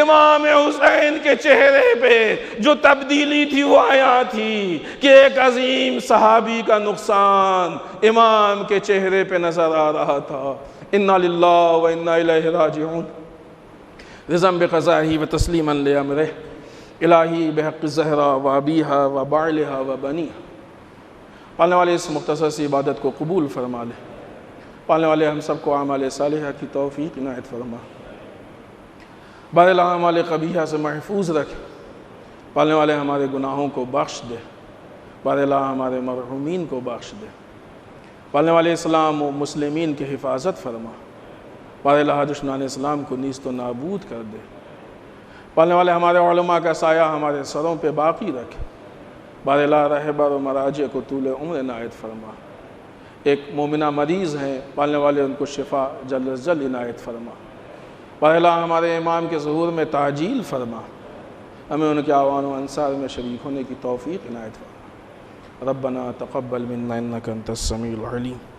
امام حسین کے چہرے پہ جو تبدیلی تھی وہ آیا تھی کہ ایک عظیم صحابی کا نقصان امام کے چہرے پہ نظر آ رہا تھا۔ انا للہ و انا الیہ راجعون، رضا بقضائہ و تسلیما لامرہ، الہی بحق الزہرا و ابیہا و بعلہا و بنیہا۔ پالنے والے اس مختصر سی عبادت کو قبول فرما لے، پالنے والے ہم سب کو اعمال صالحہ کی توفیق عنایت فرما، بہرحال اعمال قبیحہ سے محفوظ رکھ، پالنے والے ہمارے گناہوں کو بخش دے، بہرحال ہمارے مرحومین کو بخش دے، پالنے والے اسلام و مسلمین کی حفاظت فرما، بہرحال دشمنان اسلام کو نیست و نابود کر دے، پالنے والے ہمارے علماء کا سایہ ہمارے سروں پہ باقی رکھ، بہرحال رہبر و مراجع کو طول عمر عنایت فرما۔ ایک مومنہ مریض ہیں، پالنے والے ان کو شفا جلد از جلد عنایت فرما، بہرحال ہمارے امام کے ظہور میں تعجیل فرما، ہمیں ان کے اعوان و انصار میں شریک ہونے کی توفیق عنایت فرما۔ ربنا تقبل منا انک انت السمیع العلیم۔